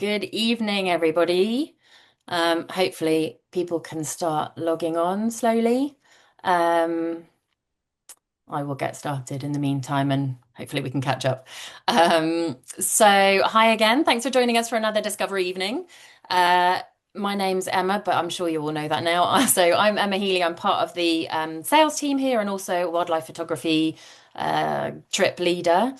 Good evening, everybody. Hopefully, people can start logging on slowly. Um, I will get started in the meantime, and hopefully, we can catch up. Hi again. Thanks for joining us for another Discovery evening. Uh, my name's Emma, but I'm sure you all know that now. So, I'm Emma Healey. I'm part of the sales team here and also wildlife photography trip leader.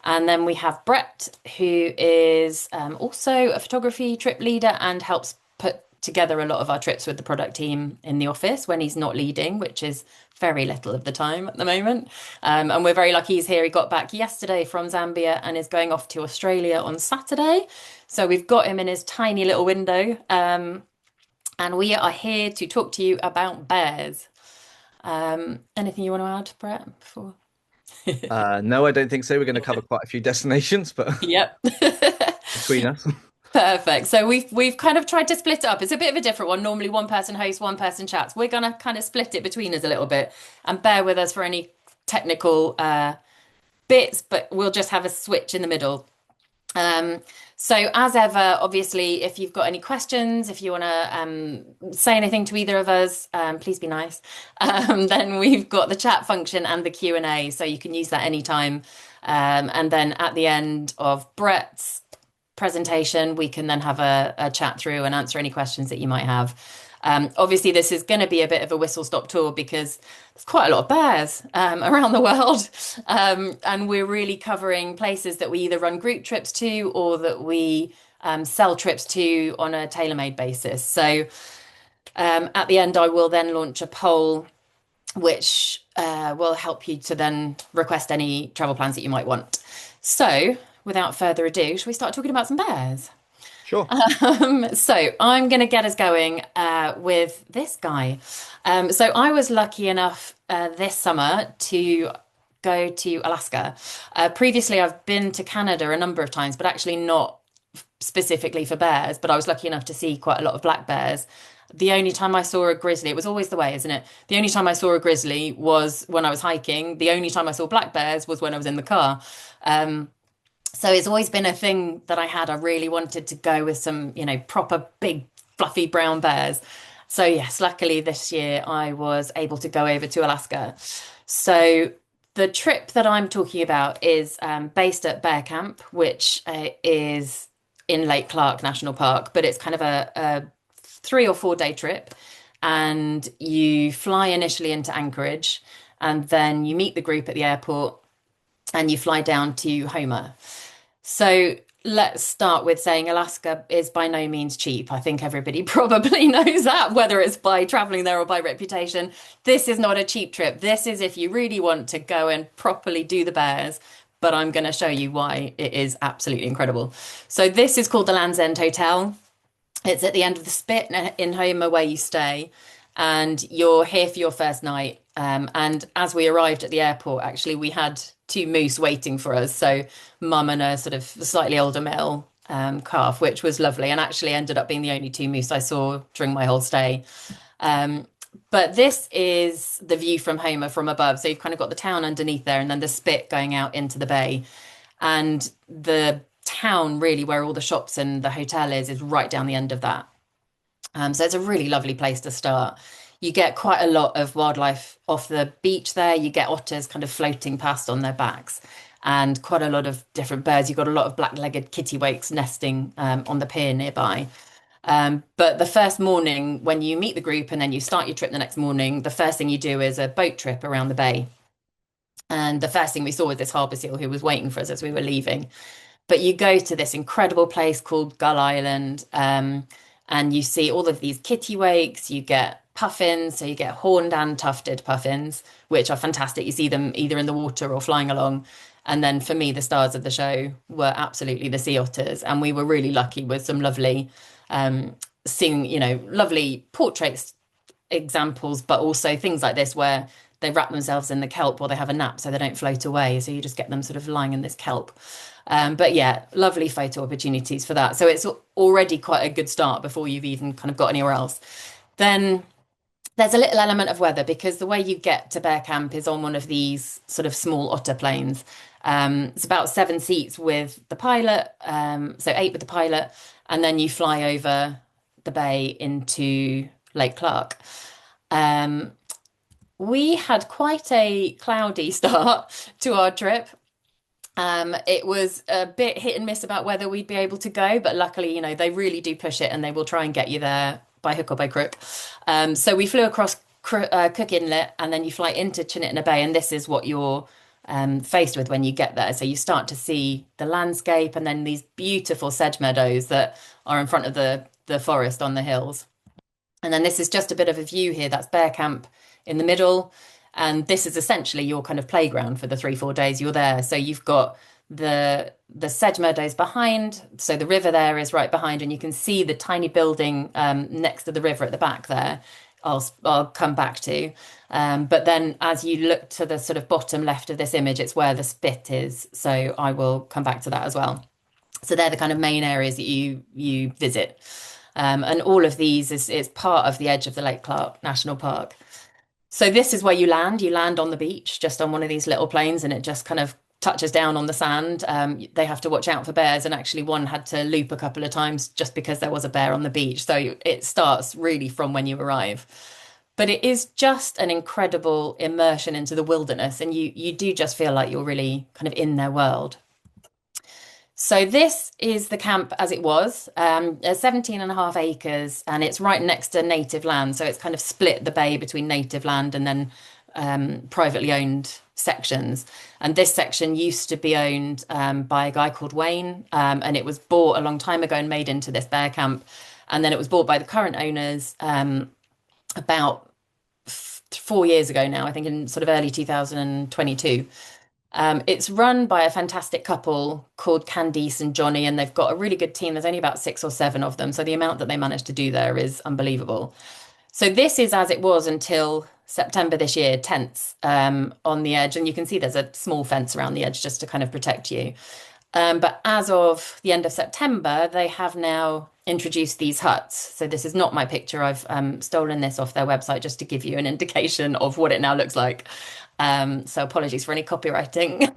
And then we have Brett, who is also a photography trip leader and helps put together a lot of our trips with the product team in the office when he's not leading, which is very little of the time at the moment. And we're very lucky he's here. He got back yesterday from Zambia and is going off to Australia on Saturday. So we've got him in his tiny little window. And we are here to talk to you about bears. Anything you want to add, Brett, before? No, I don't think so. We're going to cover quite a few destinations, but Yep. between us. Perfect. So we've kind of tried to split it up. It's a bit of a different one. Normally one person hosts, one person chats. We're gonna kind of split it between us a little bit and bear with us for any technical bits, but we'll just have a switch in the middle. Um, so as ever, obviously, if you've got any questions, if you want to say anything to either of us, please be nice. Then we've got the chat function and the Q&A, so you can use that anytime. And then at the end of Brett's presentation, we can then have a chat through and answer any questions that you might have. Obviously, this is going to be a bit of a whistle-stop tour because there's quite a lot of bears around the world. And we're really covering places that we either run group trips to or that we sell trips to on a tailor-made basis. So at the end, I will then launch a poll which will help you to then request any travel plans that you might want. So without further ado, shall we start talking about some bears? Sure. So I'm going to get us going with this guy. So I was lucky enough this summer to go to Alaska. Previously, I've been to Canada a number of times, but actually not specifically for bears. But I was lucky enough to see quite a lot of black bears. The only time I saw a grizzly, it was always the way, isn't it? The only time I saw a grizzly was when I was hiking. The only time I saw black bears was when I was in the car. So it's always been a thing that I had. I really wanted to go with some, proper big fluffy brown bears. So yes, luckily this year I was able to go over to Alaska. So the trip that I'm talking about is based at Bear Camp, which is in Lake Clark National Park, but it's kind of a 3 or 4 day trip. And you fly initially into Anchorage, and then you meet the group at the airport and you fly down to Homer. So let's start with saying Alaska is by no means cheap. I think everybody probably knows that, whether it's by traveling there or by reputation. This is not a cheap trip. This is if you really want to go and properly do the bears, but I'm going to show you why it is absolutely incredible. So this is called the Land's End Hotel. It's at the end of the Spit in Homer where you stay, and you're here for your first night. And as we arrived at the airport, actually, we had 2 moose waiting for us. So mum and a sort of slightly older male calf, which was lovely, and actually ended up being the only 2 moose I saw during my whole stay. But this is the view from Homer from above. So you've kind of got the town underneath there, and then the Spit going out into the bay. And the town, really, where all the shops and the hotel is right down the end of that. So it's a really lovely place to start. You get quite a lot of wildlife off the beach there. You get otters kind of floating past on their backs and quite a lot of different birds. You've got a lot of black-legged kittiwakes nesting on the pier nearby. But the first morning, when you meet the group and then you start your trip the next morning, the first thing you do is a boat trip around the bay. And the first thing we saw was this harbour seal who was waiting for us as we were leaving. But you go to this incredible place called Gull Island, and you see all of these kittiwakes. You get puffins, so you get horned and tufted puffins, which are fantastic. You see them either in the water or flying along. And then for me, the stars of the show were absolutely the sea otters. And we were really lucky with some lovely, seeing, lovely portraits examples, but also things like this where they wrap themselves in the kelp or they have a nap so they don't float away. So you just get them sort of lying in this kelp. But yeah, lovely photo opportunities for that. So it's already quite a good start before you've even kind of got anywhere else. Then there's a little element of weather because the way you get to Bear Camp is on one of these sort of small otter planes. It's about 7 seats with the pilot, so 8 with the pilot, and then you fly over the bay into Lake Clark. Um, we had quite a cloudy start to our trip. It was a bit hit and miss about whether we'd be able to go, but luckily, they really do push it and they will try and get you there by hook or by crook. So we flew across Cook Inlet and then you fly into Chinnitna Bay, and this is what you're faced with when you get there. So you start to see the landscape and then these beautiful sedge meadows that are in front of the forest on the hills. And then this is just a bit of a view here. That's Bear Camp in the middle. And this is essentially your kind of playground for the 3-4 days you're there. So you've got the sedge meadows behind. So the river there is right behind, and you can see the tiny building next to the river at the back there. I'll come back to. But then as you look to the sort of bottom left of this image, it's where the spit is. So I will come back to that as well. So they're the kind of main areas that you visit. And all of these is part of the edge of the Lake Clark National Park. So this is where you land. You land on the beach, just on one of these little planes, and it just kind of touches down on the sand. They have to watch out for bears, and actually one had to loop a couple of times just because there was a bear on the beach. So it starts really from when you arrive. But it is just an incredible immersion into the wilderness, and you do just feel like you're really kind of in their world. So this is the camp as it was, 17 and a half acres, and it's right next to native land. So it's kind of split the bay between native land and then privately owned sections. And this section used to be owned by a guy called Wayne, and it was bought a long time ago and made into this bear camp. And then it was bought by the current owners about 4 years ago now, I think in sort of early 2022. It's run by a fantastic couple called Candice and Johnny, and they've got a really good team. There's only about 6 or 7 of them. So the amount that they managed to do there is unbelievable. So this is as it was until September this year, tents on the edge. And you can see there's a small fence around the edge just to kind of protect you. But as of the end of September, they have now introduced these huts. So this is not my picture. I've stolen this off their website just to give you an indication of what it now looks like. So apologies for any copywriting.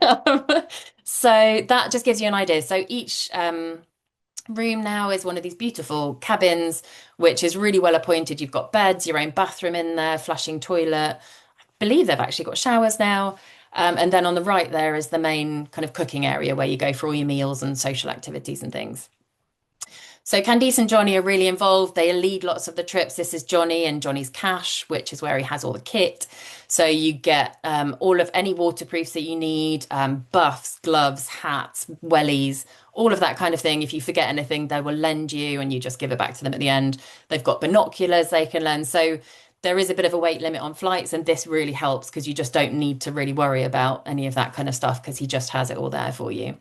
So that just gives you an idea. So each room now is one of these beautiful cabins, which is really well appointed. You've got beds, your own bathroom in there, flushing toilet. I believe they've actually got showers now. And then on the right there is the main kind of cooking area where you go for all your meals and social activities and things. So Candice and Johnny are really involved. They lead lots of the trips. This is Johnny and Johnny's cache, which is where he has all the kit. So you get all of any waterproofs that you need, buffs, gloves, hats, wellies, all of that kind of thing. If you forget anything, they will lend you and you just give it back to them at the end. They've got binoculars they can lend. So there is a bit of a weight limit on flights, and this really helps because you just don't need to really worry about any of that kind of stuff because he just has it all there for you.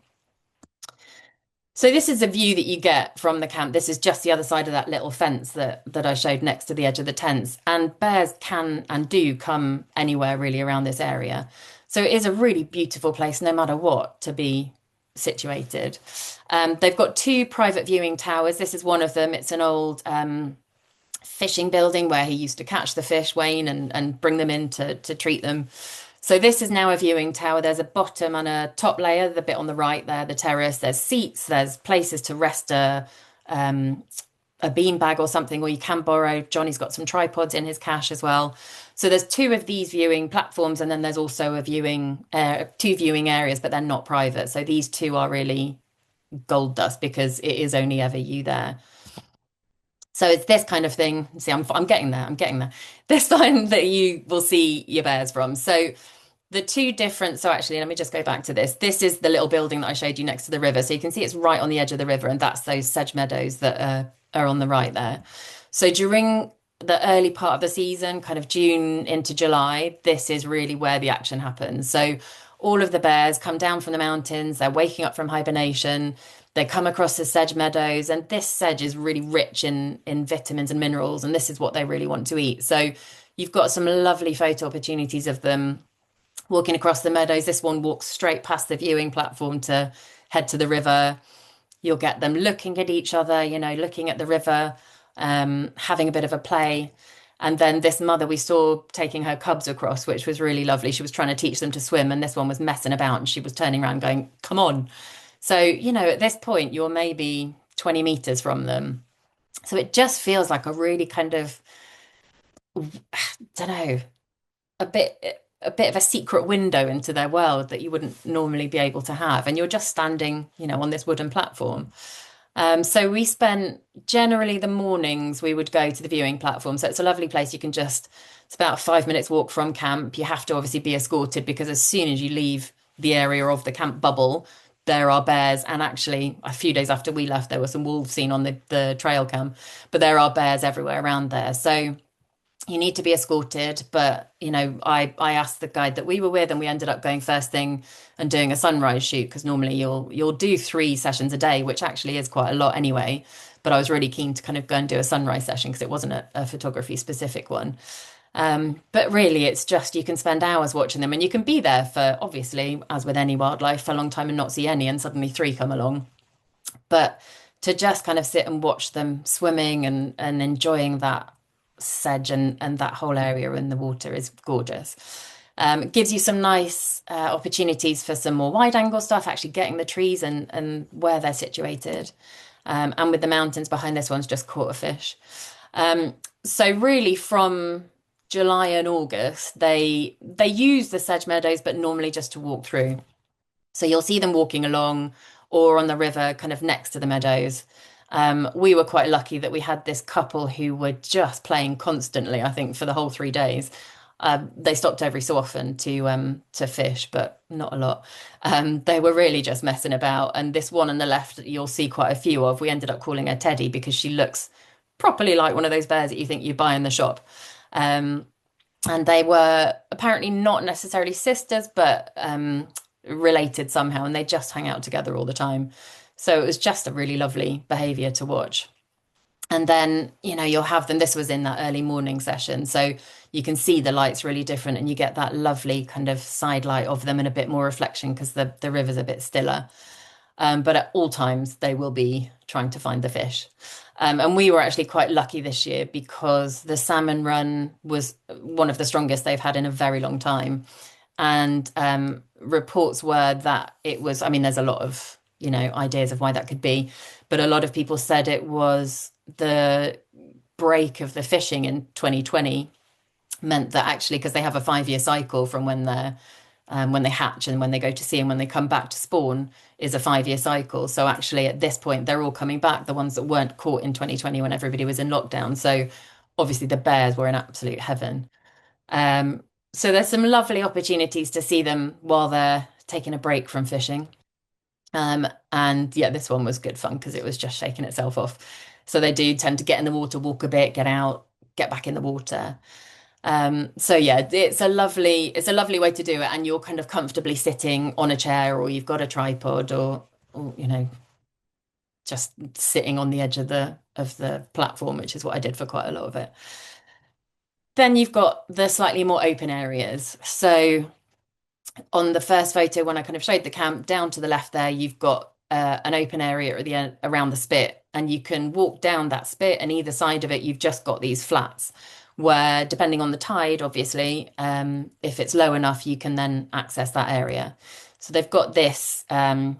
So this is a view that you get from the camp. This is just the other side of that little fence that I showed next to the edge of the tents. And bears can and do come anywhere really around this area. So it is a really beautiful place, no matter what, to be situated. They've got 2 private viewing towers. This is one of them. It's an old fishing building where he used to catch the fish, Wayne, and bring them in to treat them. So this is now a viewing tower. There's a bottom and a top layer, the bit on the right there, the terrace. There's seats, there's places to rest a beanbag or something, or you can borrow. Johnny's got some tripods in his cache as well. So there's 2 of these viewing platforms, and then there's also 2 viewing areas, but they're not private. So these 2 are really gold dust because it is only ever you there. So it's this kind of thing. See, I'm getting there. I'm getting there. This time that you will see your bears from. So the 2 different. So actually, let me just go back to this. This is the little building that I showed you next to the river. So you can see it's right on the edge of the river, and that's those sedge meadows that are on the right there. So during the early part of the season, kind of June into July, this is really where the action happens. So all of the bears come down from the mountains. They're waking up from hibernation. They come across the sedge meadows, and this sedge is really rich in vitamins and minerals, and this is what they really want to eat. So you've got some lovely photo opportunities of them walking across the meadows. This one walks straight past the viewing platform to head to the river. You'll get them looking at each other, looking at the river, having a bit of a play. And then this mother we saw taking her cubs across, which was really lovely. She was trying to teach them to swim, and this one was messing about and she was turning around going, "Come on." So, at this point, you're maybe 20 meters from them. So it just feels like a really kind of, don't know, a bit of a secret window into their world that you wouldn't normally be able to have. And you're just standing, on this wooden platform. So we spent generally the mornings we would go to the viewing platform. So it's a lovely place. It's about a 5 minutes walk from camp. You have to obviously be escorted because as soon as you leave the area of the camp bubble, there are bears. And actually, a few days after we left, there were some wolves seen on the trail cam, but there are bears everywhere around there. So you need to be escorted. But, I asked the guide that we were with, and we ended up going first thing and doing a sunrise shoot because normally you'll do 3 sessions a day, which actually is quite a lot anyway. But I was really keen to kind of go and do a sunrise session because it wasn't a photography specific one. But really, it's just you can spend hours watching them, and you can be there for, obviously, as with any wildlife, for a long time and not see any, and suddenly three come along. But to just kind of sit and watch them swimming and enjoying that sedge and that whole area in the water is gorgeous. It gives you some nice opportunities for some more wide angle stuff, actually getting the trees and where they're situated. And with the mountains behind this one's just caught a fish. So really from July and August, they use the sedge meadows, but normally just to walk through. So you'll see them walking along or on the river, kind of next to the meadows. We were quite lucky that we had this couple who were just playing constantly, I think, for the whole 3 days. They stopped every so often to fish, but not a lot. They were really just messing about. And this one on the left, you'll see quite a few of. We ended up calling her Teddy because she looks properly like one of those bears that you think you buy in the shop. And they were apparently not necessarily sisters, but related somehow, and they just hang out together all the time. So it was just a really lovely behavior to watch. And then, you'll have them. This was in that early morning session. So you can see the lights really different and you get that lovely kind of side light of them and a bit more reflection because the river's a bit stiller. But at all times, they will be trying to find the fish. And we were actually quite lucky this year because the salmon run was one of the strongest they've had in a very long time. And reports were that it was, I mean, there's a lot of, ideas of why that could be, but a lot of people said it was the break of the fishing in 2020 meant that actually, because they have a 5-year cycle from when they hatch and when they go to sea and when they come back to spawn is a 5-year cycle. So actually at this point, they're all coming back, the ones that weren't caught in 2020 when everybody was in lockdown. So obviously the bears were in absolute heaven. So there's some lovely opportunities to see them while they're taking a break from fishing. And yeah, this one was good fun because it was just shaking itself off. So they do tend to get in the water, walk a bit, get out, get back in the water. So yeah, it's a lovely way to do it, and you're kind of comfortably sitting on a chair, or you've got a tripod, or just sitting on the edge of the platform, which is what I did for quite a lot of it. Then you've got the slightly more open areas. So on the first photo, when I kind of showed the camp, down to the left there, you've got an open area at the end around the spit, and you can walk down that spit, and either side of it, you've just got these flats where, depending on the tide, obviously, if it's low enough, you can then access that area. So they've got this,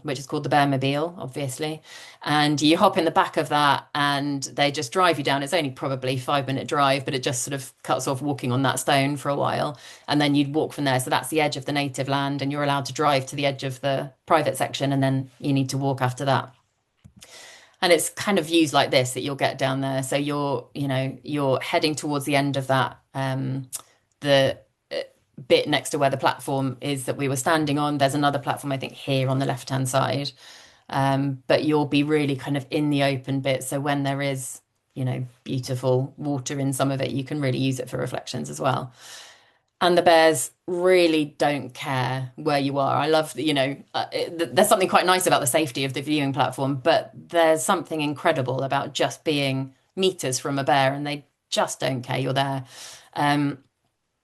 which is called the Bearmobile, obviously, and you hop in the back of that, and they just drive you down. It's only probably 5-minute drive, but it just sort of cuts off walking on that stone for a while, and then you'd walk from there. So that's the edge of the native land, and you're allowed to drive to the edge of the private section, and then you need to walk after that. And it's kind of views like this that you'll get down there. So you're heading towards the end of that, the bit next to where the platform is that we were standing on. There's another platform, I think, here on the left-hand side. But you'll be really kind of in the open bit. So when there is, beautiful water in some of it, you can really use it for reflections as well. And the bears really don't care where you are. I love, there's something quite nice about the safety of the viewing platform, but there's something incredible about just being meters from a bear and they just don't care you're there.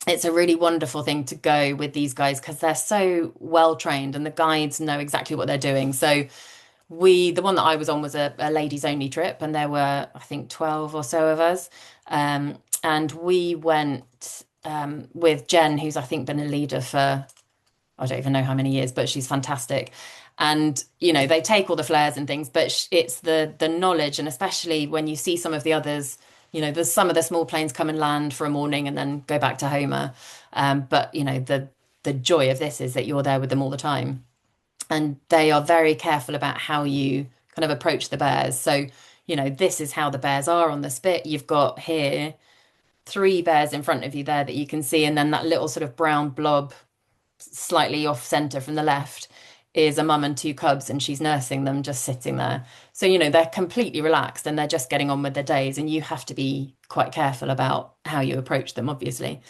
It's a really wonderful thing to go with these guys because they're so well trained and the guides know exactly what they're doing. So the one that I was on was a ladies only trip, and there were, I think, 12 or so of us. And we went with Jen, who's I think been a leader for I don't even know how many years, but she's fantastic. And they take all the flares and things, but it's the knowledge, and especially when you see some of the others, there's some of the small planes come and land for a morning and then go back to Homer. But the joy of this is that you're there with them all the time, and they are very careful about how you kind of approach the bears. So, this is how the bears are on the spit. You've got here three bears in front of you there that you can see, and then that little sort of brown blob slightly off center from the left is a mum and two cubs, and she's nursing them just sitting there. So, they're completely relaxed and they're just getting on with their days, and you have to be quite careful about how you approach them, obviously.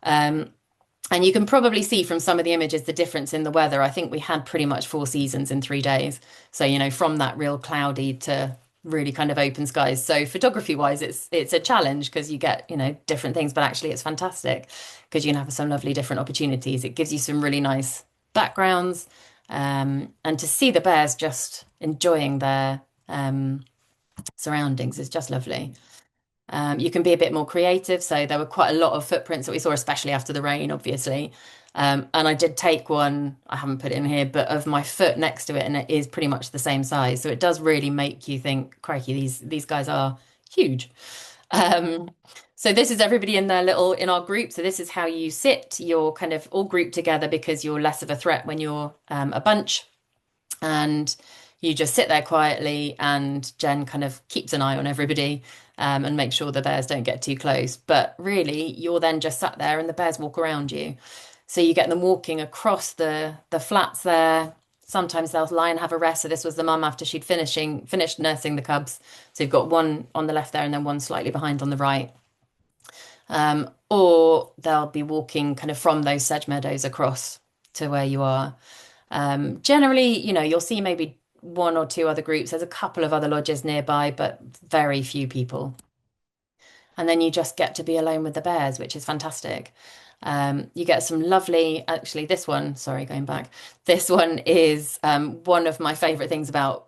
Um, and you can probably see from some of the images the difference in the weather. I think we had pretty much 4 seasons in 3 days. So, from that real cloudy to really kind of open skies. So photography wise, it's a challenge because you get, different things, but actually it's fantastic because you can have some lovely different opportunities. It gives you some really nice backgrounds. And to see the bears just enjoying their surroundings is just lovely. You can be a bit more creative. So there were quite a lot of footprints that we saw, especially after the rain, obviously. And I did take one, I haven't put it in here, but of my foot next to it, and it is pretty much the same size. So it does really make you think, crikey, these guys are huge. Um, so this is everybody in our group. So this is how you sit. You're kind of all grouped together because you're less of a threat when you're a bunch. And you just sit there quietly, and Jen kind of keeps an eye on everybody and makes sure the bears don't get too close. But really, you're then just sat there and the bears walk around you. So you get them walking across the flats there. Sometimes they'll lie and have a rest. So this was the mum after she'd finished nursing the cubs. So you've got one on the left there and then one slightly behind on the right. Or they'll be walking kind of from those sedge meadows across to where you are. Generally, you'll see maybe one or two other groups. There's a couple of other lodges nearby, but very few people. And then you just get to be alone with the bears, which is fantastic. You get some lovely, actually, this one, sorry, going back, this one is one of my favorite things about,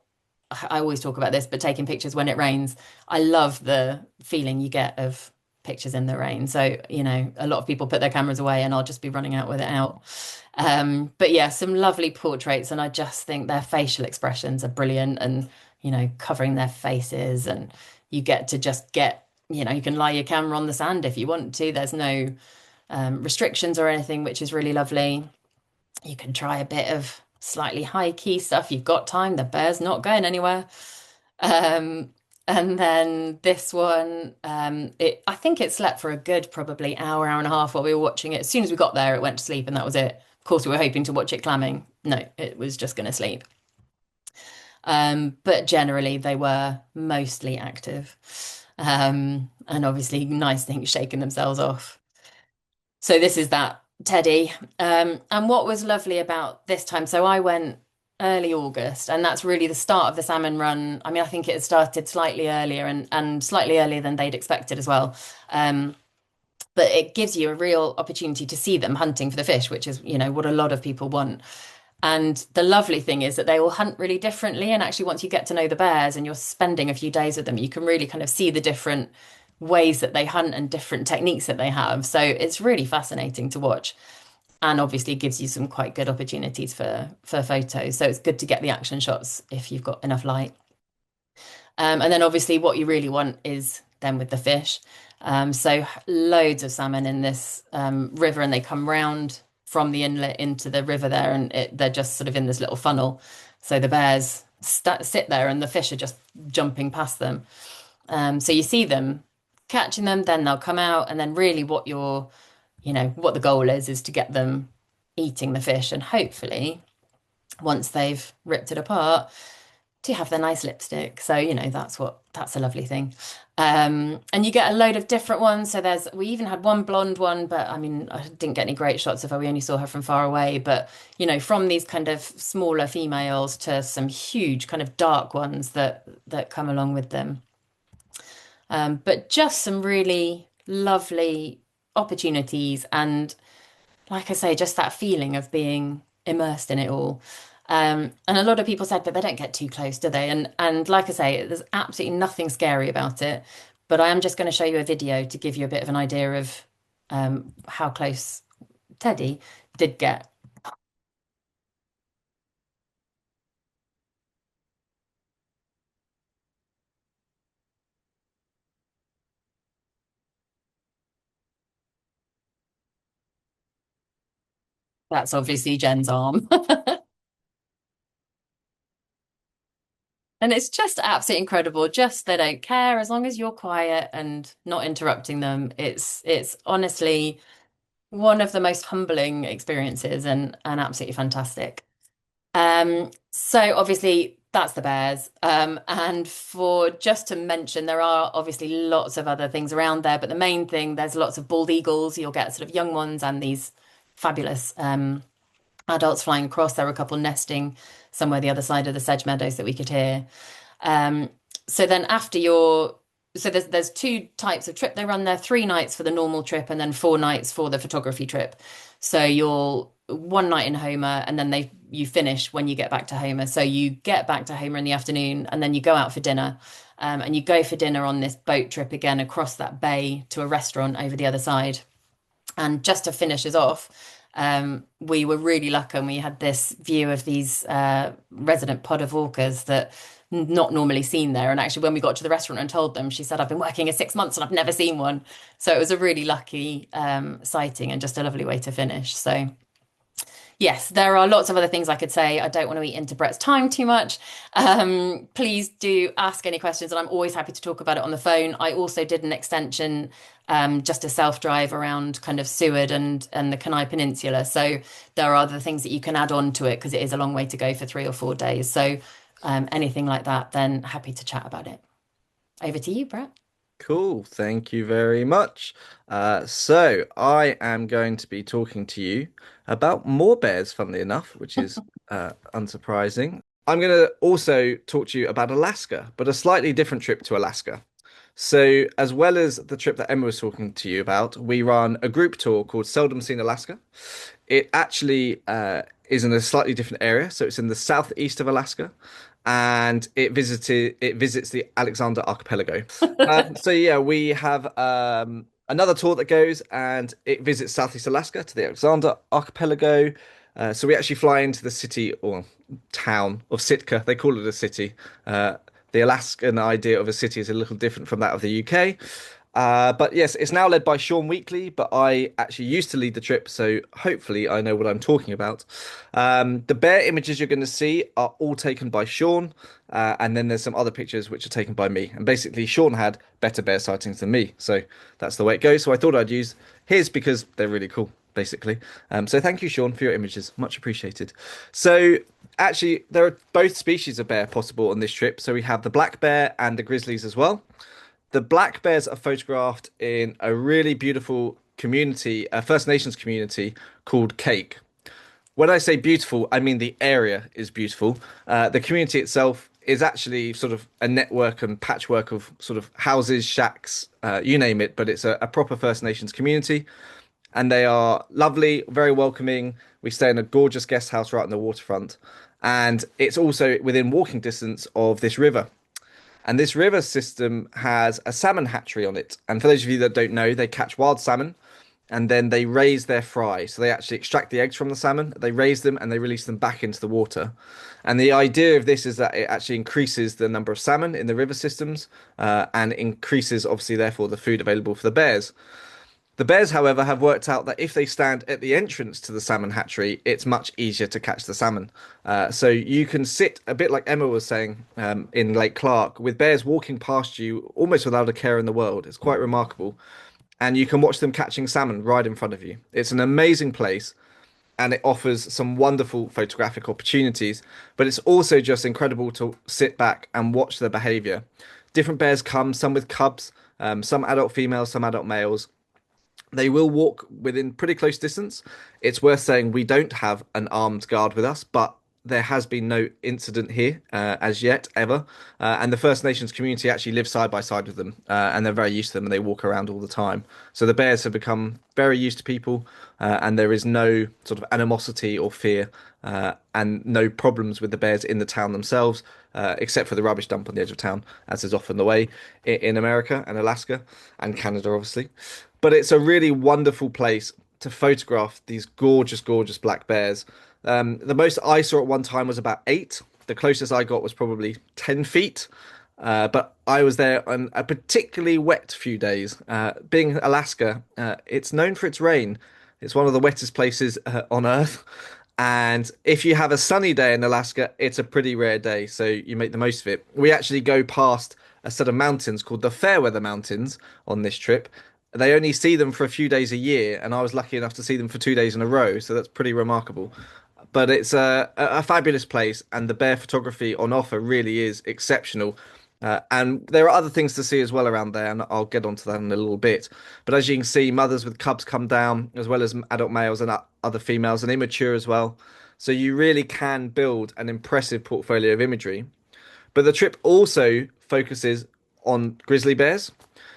I always talk about this, but taking pictures when it rains. I love the feeling you get of pictures in the rain. So, a lot of people put their cameras away and I'll just be running out with it out. But yeah, some lovely portraits, and I just think their facial expressions are brilliant, and, covering their faces, and you get to just you can lie your camera on the sand if you want to. There's no restrictions or anything, which is really lovely. You can try a bit of slightly high key stuff. You've got time. The bear's not going anywhere. And then this one, I think it slept for a good probably hour and a half while we were watching it. As soon as we got there, it went to sleep, and that was it. Of course, we were hoping to watch it clamming. No, it was just going to sleep. But generally, they were mostly active. And obviously nice things shaking themselves off. So this is that Teddy. And what was lovely about this time, so I went early August, and that's really the start of the salmon run. I mean, I think it had started slightly earlier and slightly earlier than they'd expected as well. But it gives you a real opportunity to see them hunting for the fish, which is, what a lot of people want. And the lovely thing is that they all hunt really differently. And actually, once you get to know the bears and you're spending a few days with them, you can really kind of see the different ways that they hunt and different techniques that they have. So it's really fascinating to watch. And obviously gives you some quite good opportunities for photos. So it's good to get the action shots if you've got enough light. And then obviously what you really want is them with the fish. So loads of salmon in this river, and they come round from the inlet into the river there, and they're just sort of in this little funnel. So the bears sit there and the fish are just jumping past them. So you see them catching them, then they'll come out, and then really what the goal is to get them eating the fish, and hopefully once they've ripped it apart, to have the nice lipstick. So, that's a lovely thing. And you get a load of different ones. So we even had one blonde one, but I mean, I didn't get any great shots of her. We only saw her from far away. But, from these kind of smaller females to some huge kind of dark ones that come along with them. But just some really lovely opportunities. And like I say, just that feeling of being immersed in it all. And a lot of people said, but they don't get too close, do they? And like I say, there's absolutely nothing scary about it. But I am just going to show you a video to give you a bit of an idea of how close Teddy did get. That's obviously Jen's arm. And it's just absolutely incredible. Just they don't care as long as you're quiet and not interrupting them. It's honestly one of the most humbling experiences and absolutely fantastic. So obviously that's the bears. And for just to mention, there are obviously lots of other things around there, but the main thing, there's lots of bald eagles. You'll get sort of young ones and these fabulous adults flying across. There were a couple nesting somewhere the other side of the sedge meadows that we could hear. Um, so then after your so there's two types of trip they run there, 3 nights for the normal trip and then 4 nights for the photography trip. So you'll one night in Homer and then you finish when you get back to Homer. So you get back to Homer in the afternoon and then you go out for dinner. And you go for dinner on this boat trip again across that bay to a restaurant over the other side. And just to finish us off, we were really lucky and we had this view of these resident pod of orcas that not normally seen there. And actually, when we got to the restaurant and told them, she said, "I've been working here 6 months and I've never seen one." So it was a really lucky sighting and just a lovely way to finish. So yes, there are lots of other things I could say. I don't want to eat into Brett's time too much. Please do ask any questions, and I'm always happy to talk about it on the phone. I also did an extension, just a self-drive around kind of Seward and the Kenai Peninsula. So there are other things that you can add on to it because it is a long way to go for 3 or 4 days. So anything like that, then happy to chat about it. Over to you, Brett. Cool. Thank you very much. So I am going to be talking to you about more bears, funnily enough, which is unsurprising. I'm going to also talk to you about Alaska, but a slightly different trip to Alaska. So, as well as the trip that Emma was talking to you about, we run a group tour called Seldom Seen Alaska. It actually is in a slightly different area, so it's in the southeast of Alaska, and it visits the Alexander Archipelago. So yeah, we have another tour that goes and it visits Southeast Alaska to the Alexander Archipelago. So we actually fly into the city or town of Sitka. They call it a city. The Alaskan idea of a city is a little different from that of the UK. But yes, it's now led by Sean Weekly, but I actually used to lead the trip, so hopefully I know what I'm talking about. The bear images you're going to see are all taken by Sean, and then there's some other pictures which are taken by me. And basically, Sean had better bear sightings than me, so that's the way it goes. So I thought I'd use his because they're really cool, basically. So thank you, Sean, for your images. Much appreciated. So actually, there are both species of bear possible on this trip. So we have the black bear and the grizzlies as well. The black bears are photographed in a really beautiful community, a First Nations community called Cake. When I say beautiful, I mean the area is beautiful. The community itself is actually sort of a network and patchwork of sort of houses, shacks, you name it, but it's a proper First Nations community. And they are lovely, very welcoming. We stay in a gorgeous guest house right on the waterfront. And it's also within walking distance of this river. And this river system has a salmon hatchery on it. And for those of you that don't know, they catch wild salmon and then they raise their fry. So they actually extract the eggs from the salmon, they raise them and they release them back into the water. And the idea of this is that it actually increases the number of salmon in the river systems and increases, obviously, therefore, the food available for the bears. The bears, however, have worked out that if they stand at the entrance to the salmon hatchery, it's much easier to catch the salmon. So you can sit a bit like Emma was saying in Lake Clark, with bears walking past you almost without a care in the world. It's quite remarkable. And you can watch them catching salmon right in front of you. It's an amazing place and it offers some wonderful photographic opportunities, but it's also just incredible to sit back and watch their behavior. Different bears come, some with cubs, some adult females, some adult males. They will walk within pretty close distance. It's worth saying we don't have an armed guard with us, but there has been no incident here as yet, ever. And the First Nations community actually lives side by side with them, and they're very used to them and they walk around all the time. So the bears have become very used to people, and there is no sort of animosity or fear, and no problems with the bears in the town themselves. except for the rubbish dump on the edge of town, as is often the way in America and Alaska and Canada, obviously. But it's a really wonderful place to photograph these gorgeous, gorgeous black bears. The most I saw at one time was about 8. The closest I got was probably 10 feet. But I was there on a particularly wet few days. Being Alaska, it's known for its rain. It's one of the wettest places on Earth. And if you have a sunny day in Alaska, it's a pretty rare day, so you make the most of it. We actually go past a set of mountains called the Fairweather Mountains on this trip. They only see them for a few days a year, and I was lucky enough to see them for 2 days in a row, so that's pretty remarkable. But it's a fabulous place, and the bear photography on offer really is exceptional. And there are other things to see as well around there, and I'll get onto that in a little bit. But as you can see, mothers with cubs come down, as well as adult males and other females, and immature as well. So you really can build an impressive portfolio of imagery. But the trip also focuses on grizzly bears.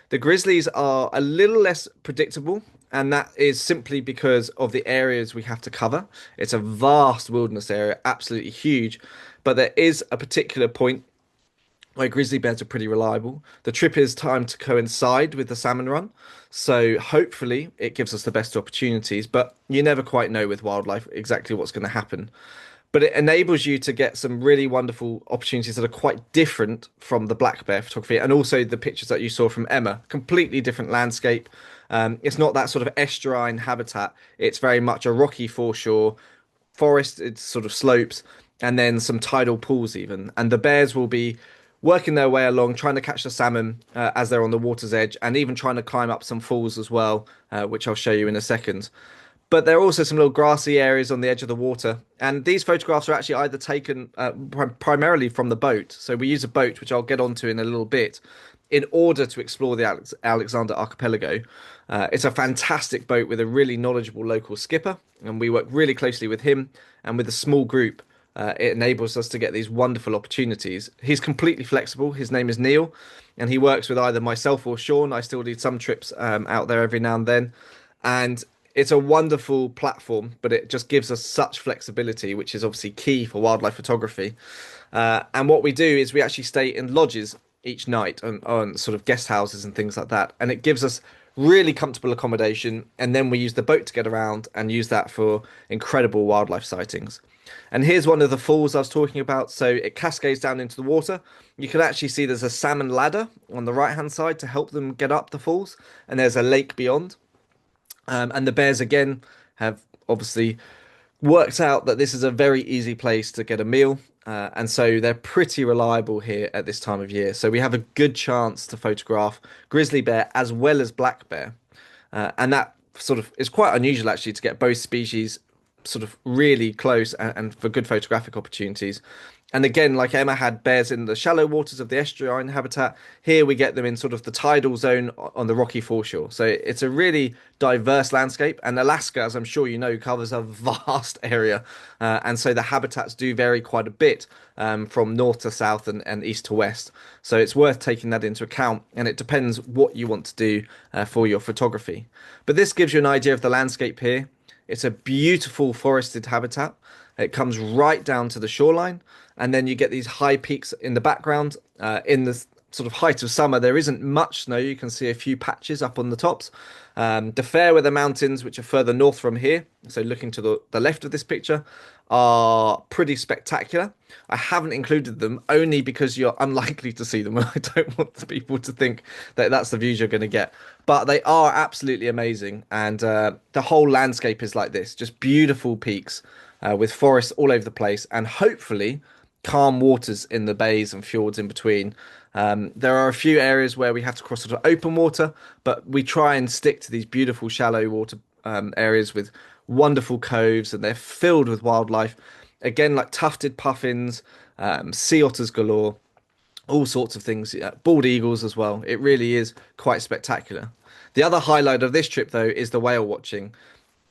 The grizzlies are a little less predictable, and that is simply because of the areas we have to cover. It's a vast wilderness area, absolutely huge. But there is a particular point where grizzly bears are pretty reliable. The trip is timed to coincide with the salmon run, so hopefully it gives us the best opportunities, but you never quite know with wildlife exactly what's going to happen. But it enables you to get some really wonderful opportunities that are quite different from the black bear photography and also the pictures that you saw from Emma. Completely different landscape. It's not that sort of estuarine habitat. It's very much a rocky foreshore, forest, it's sort of slopes, and then some tidal pools even. And the bears will be working their way along, trying to catch the salmon as they're on the water's edge, and even trying to climb up some falls as well, which I'll show you in a second. But there are also some little grassy areas on the edge of the water, and these photographs are actually either taken primarily from the boat. So we use a boat, which I'll get onto in a little bit, in order to explore the Alexander Archipelago. It's a fantastic boat with a really knowledgeable local skipper, and we work really closely with him and with a small group. It enables us to get these wonderful opportunities. He's completely flexible. His name is Neil, and he works with either myself or Sean. I still do some trips out there every now and then. And it's a wonderful platform, but it just gives us such flexibility, which is obviously key for wildlife photography. And what we do is we actually stay in lodges each night on sort of guest houses and things like that. And it gives us really comfortable accommodation. And then we use the boat to get around and use that for incredible wildlife sightings. And here's one of the falls I was talking about. So it cascades down into the water. You can actually see there's a salmon ladder on the right hand side to help them get up the falls. And there's a lake beyond. And the bears again have obviously worked out that this is a very easy place to get a meal. And so they're pretty reliable here at this time of year. So we have a good chance to photograph grizzly bear as well as black bear. And that sort of is quite unusual actually to get both species sort of really close and for good photographic opportunities. And again, like Emma had bears in the shallow waters of the estuarine habitat, here we get them in sort of the tidal zone on the rocky foreshore. So it's a really diverse landscape. And Alaska, as I'm sure you know, covers a vast area. And so the habitats do vary quite a bit from north to south and east to west. So it's worth taking that into account. And it depends what you want to do for your photography. But this gives you an idea of the landscape here. It's a beautiful forested habitat. It comes right down to the shoreline, and then you get these high peaks in the background. In the sort of height of summer, there isn't much snow. You can see a few patches up on the tops. The Fairweather Mountains, which are further north from here, so looking to the left of this picture, are pretty spectacular. I haven't included them only because you're unlikely to see them. I don't want the people to think that that's the views you're going to get. But they are absolutely amazing. And the whole landscape is like this, just beautiful peaks with forests all over the place and hopefully calm waters in the bays and fjords in between. There are a few areas where we have to cross sort of open water, but we try and stick to these beautiful shallow water areas with wonderful coves, and they're filled with wildlife. Again, like tufted puffins, sea otters galore, all sorts of things, bald eagles as well. It really is quite spectacular. The other highlight of this trip, though, is the whale watching.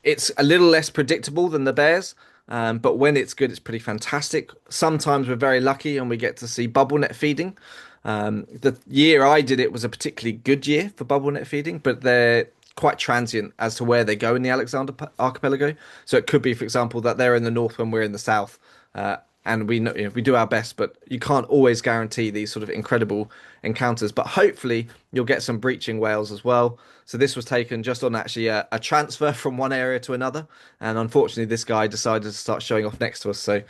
It's a little less predictable than the bears, but when it's good, it's pretty fantastic. Sometimes we're very lucky and we get to see bubble net feeding. The year I did it was a particularly good year for bubble net feeding, but they're quite transient as to where they go in the Alexander Archipelago. So it could be, for example, that they're in the north when we're in the south. and we know, we do our best, but you can't always guarantee these sort of incredible encounters. But hopefully you'll get some breaching whales as well. So this was taken just on actually a transfer from one area to another, and unfortunately this guy decided to start showing off next to us. So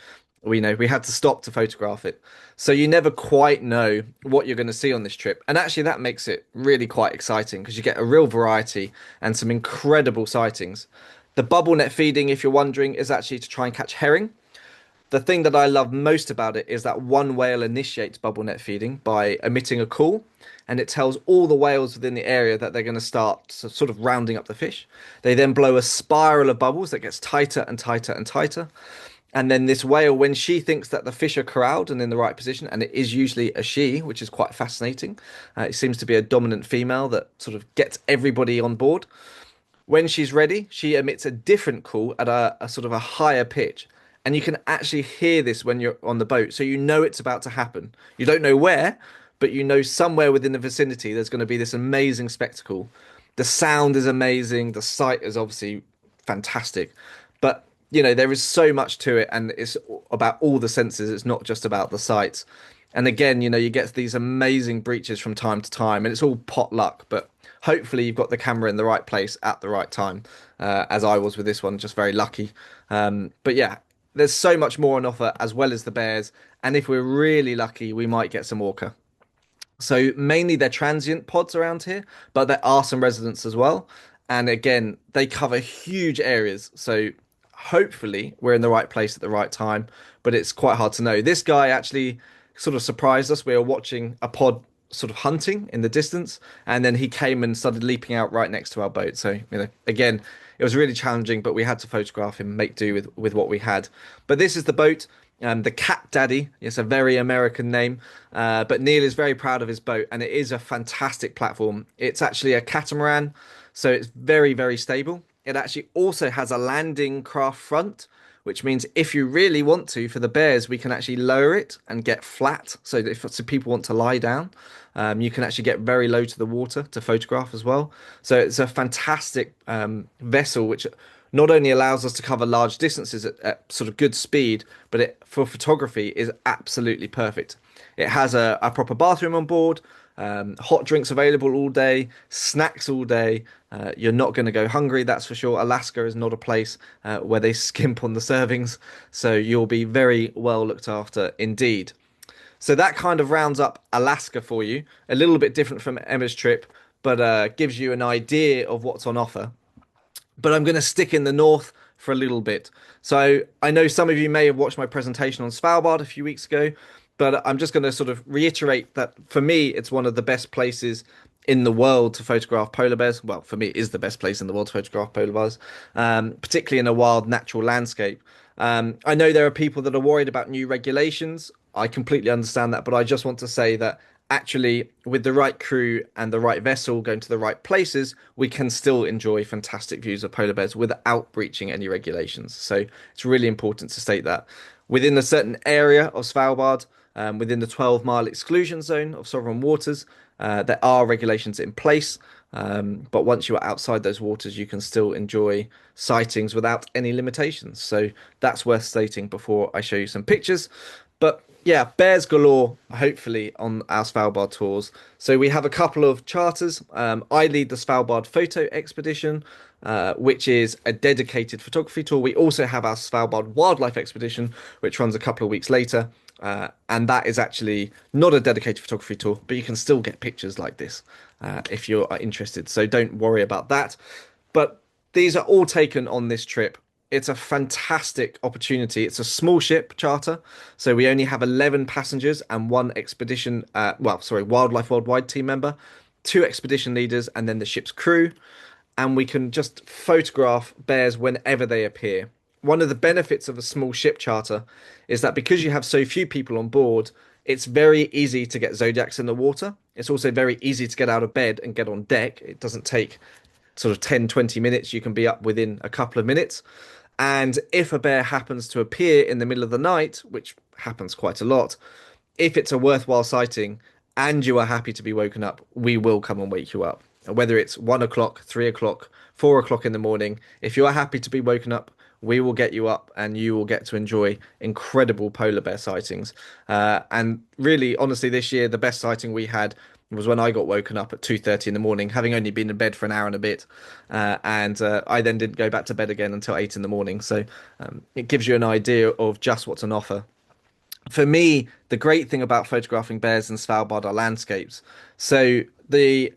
we know we had to stop to photograph it. So you never quite know what you're going to see on this trip. And actually that makes it really quite exciting because you get a real variety and some incredible sightings. The bubble net feeding, if you're wondering, is actually to try and catch herring. The thing that I love most about it is that one whale initiates bubble net feeding by emitting a call, and it tells all the whales within the area that they're going to start sort of rounding up the fish. They then blow a spiral of bubbles that gets tighter and tighter and tighter. And then this whale, when she thinks that the fish are corralled and in the right position, and it is usually a she, which is quite fascinating. It seems to be a dominant female that sort of gets everybody on board. When she's ready, she emits a different call at a sort of a higher pitch. And you can actually hear this when you're on the boat. So you know it's about to happen. You don't know where, but you know somewhere within the vicinity there's going to be this amazing spectacle. The sound is amazing. The sight is obviously fantastic. But, there is so much to it, and it's about all the senses. It's not just about the sights. And again, you get these amazing breaches from time to time, and it's all pot luck. But hopefully, you've got the camera in the right place at the right time, as I was with this one, just very lucky. But yeah, there's so much more on offer as well as the bears. And if we're really lucky, we might get some orca. So mainly they're transient pods around here, but there are some residents as well. And again, they cover huge areas. So hopefully we're in the right place at the right time, but it's quite hard to know. This guy actually sort of surprised us. We were watching a pod sort of hunting in the distance, and then he came and started leaping out right next to our boat. So, again, it was really challenging, but we had to photograph him, make do with what we had. But this is the boat. The Cat Daddy, it's a very American name, but Neil is very proud of his boat, and it is a fantastic platform. It's actually a catamaran, so it's very, very stable. It actually also has a landing craft front, which means if you really want to, for the bears, we can actually lower it and get flat. So if people want to lie down, you can actually get very low to the water to photograph as well. So it's a fantastic vessel, which not only allows us to cover large distances at sort of good speed, but for photography is absolutely perfect. It has a proper bathroom on board, hot drinks available all day, snacks all day. You're not going to go hungry, that's for sure. Alaska is not a place where they skimp on the servings, so you'll be very well looked after indeed. So that kind of rounds up Alaska for you. A little bit different from Emma's trip, but gives you an idea of what's on offer. But I'm going to stick in the north for a little bit. So I know some of you may have watched my presentation on Svalbard a few weeks ago, but I'm just going to sort of reiterate that for me, it's one of the best places in the world to photograph polar bears. Well, for me, it is the best place in the world to photograph polar bears, particularly in a wild natural landscape. I know there are people that are worried about new regulations. I completely understand that, but I just want to say that actually, with the right crew and the right vessel going to the right places, we can still enjoy fantastic views of polar bears without breaching any regulations. So it's really important to state that. Within a certain area of Svalbard, within the 12-mile exclusion zone of sovereign waters, there are regulations in place. But once you are outside those waters, you can still enjoy sightings without any limitations. So that's worth stating before I show you some pictures. But yeah, bears galore, hopefully, on our Svalbard tours. So we have a couple of charters. I lead the Svalbard Photo Expedition, which is a dedicated photography tour. We also have our Svalbard Wildlife Expedition, which runs a couple of weeks later. And that is actually not a dedicated photography tour, but you can still get pictures like this if you're interested. So don't worry about that. But these are all taken on this trip. It's a fantastic opportunity. It's a small ship charter, so we only have 11 passengers and one expedition, Wildlife Worldwide team member, two expedition leaders, and then the ship's crew. And we can just photograph bears whenever they appear. One of the benefits of a small ship charter is that because you have so few people on board, it's very easy to get zodiacs in the water. It's also very easy to get out of bed and get on deck. It doesn't take sort of 10, 20 minutes. You can be up within a couple of minutes. And if a bear happens to appear in the middle of the night, which happens quite a lot, if it's a worthwhile sighting and you are happy to be woken up, we will come and wake you up. And whether it's 1 o'clock, 3 o'clock, 4 o'clock in the morning, if you are happy to be woken up, we will get you up and you will get to enjoy incredible polar bear sightings. And really, honestly, this year, the best sighting we had was when I got woken up at 2:30 in the morning, having only been in bed for an hour and a bit. And I then didn't go back to bed again until 8 in the morning. So it gives you an idea of just what's on offer. For me, the great thing about photographing bears in Svalbard are landscapes. So the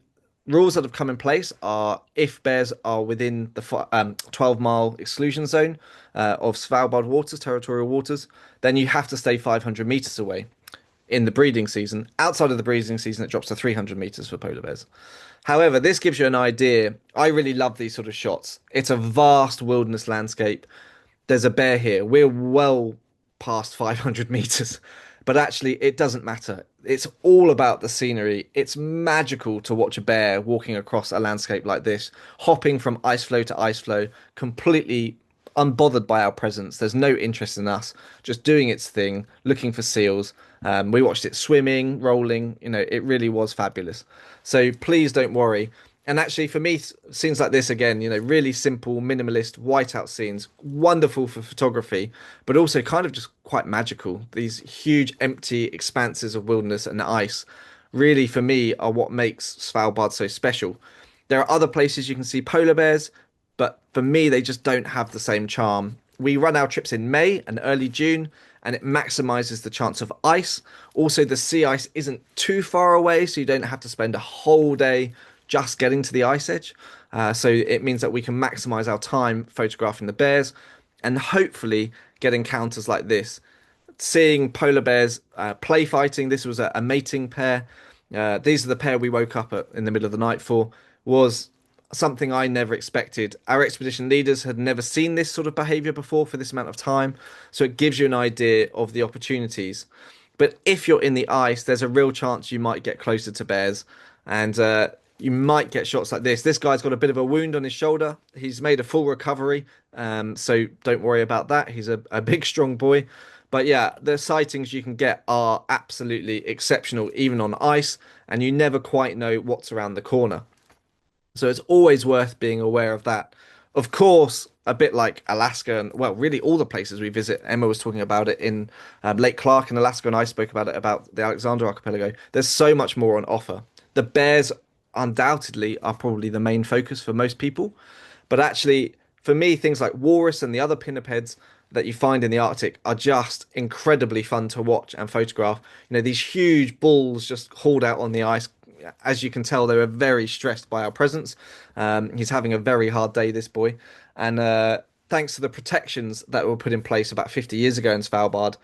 rules that have come in place are if bears are within the 12-mile exclusion zone of Svalbard waters, territorial waters, then you have to stay 500 meters away in the breeding season. Outside of the breeding season, it drops to 300 meters for polar bears. However, this gives you an idea. I really love these sort of shots. It's a vast wilderness landscape. There's a bear here. We're well past 500 meters, but actually, it doesn't matter. It's all about the scenery. It's magical to watch a bear walking across a landscape like this, hopping from ice floe to ice floe, completely unbothered by our presence. There's no interest in us, just doing its thing, looking for seals. We watched it swimming, rolling. It really was fabulous. So please don't worry. And actually, for me, scenes like this again, really simple, minimalist, whiteout scenes, wonderful for photography, but also kind of just quite magical. These huge, empty expanses of wilderness and ice, really, for me, are what makes Svalbard so special. There are other places you can see polar bears, but for me, they just don't have the same charm. We run our trips in May and early June, and it maximizes the chance of ice. Also, the sea ice isn't too far away, so you don't have to spend a whole day just getting to the ice edge. So it means that we can maximize our time photographing the bears and hopefully get encounters like this. Seeing polar bears play fighting, this was a mating pair. These are the pair we woke up in the middle of the night for, was something I never expected. Our expedition leaders had never seen this sort of behavior before for this amount of time. So it gives you an idea of the opportunities. But if you're in the ice, there's a real chance you might get closer to bears. And you might get shots like this. This guy's got a bit of a wound on his shoulder. He's made a full recovery, so don't worry about that. He's a big, strong boy. But yeah, the sightings you can get are absolutely exceptional, even on ice, and you never quite know what's around the corner. So it's always worth being aware of that. Of course, a bit like Alaska and well, really all the places we visit. Emma was talking about it in Lake Clark in Alaska, and I spoke about it about the Alexander Archipelago. There's so much more on offer. The bears undoubtedly are probably the main focus for most people, but actually, for me, things like walrus and the other pinnipeds that you find in the Arctic are just incredibly fun to watch and photograph. These huge bulls just hauled out on the ice. As you can tell, they were very stressed by our presence. He's having a very hard day, this boy. And thanks to the protections that were put in place about 50 years ago in Svalbard,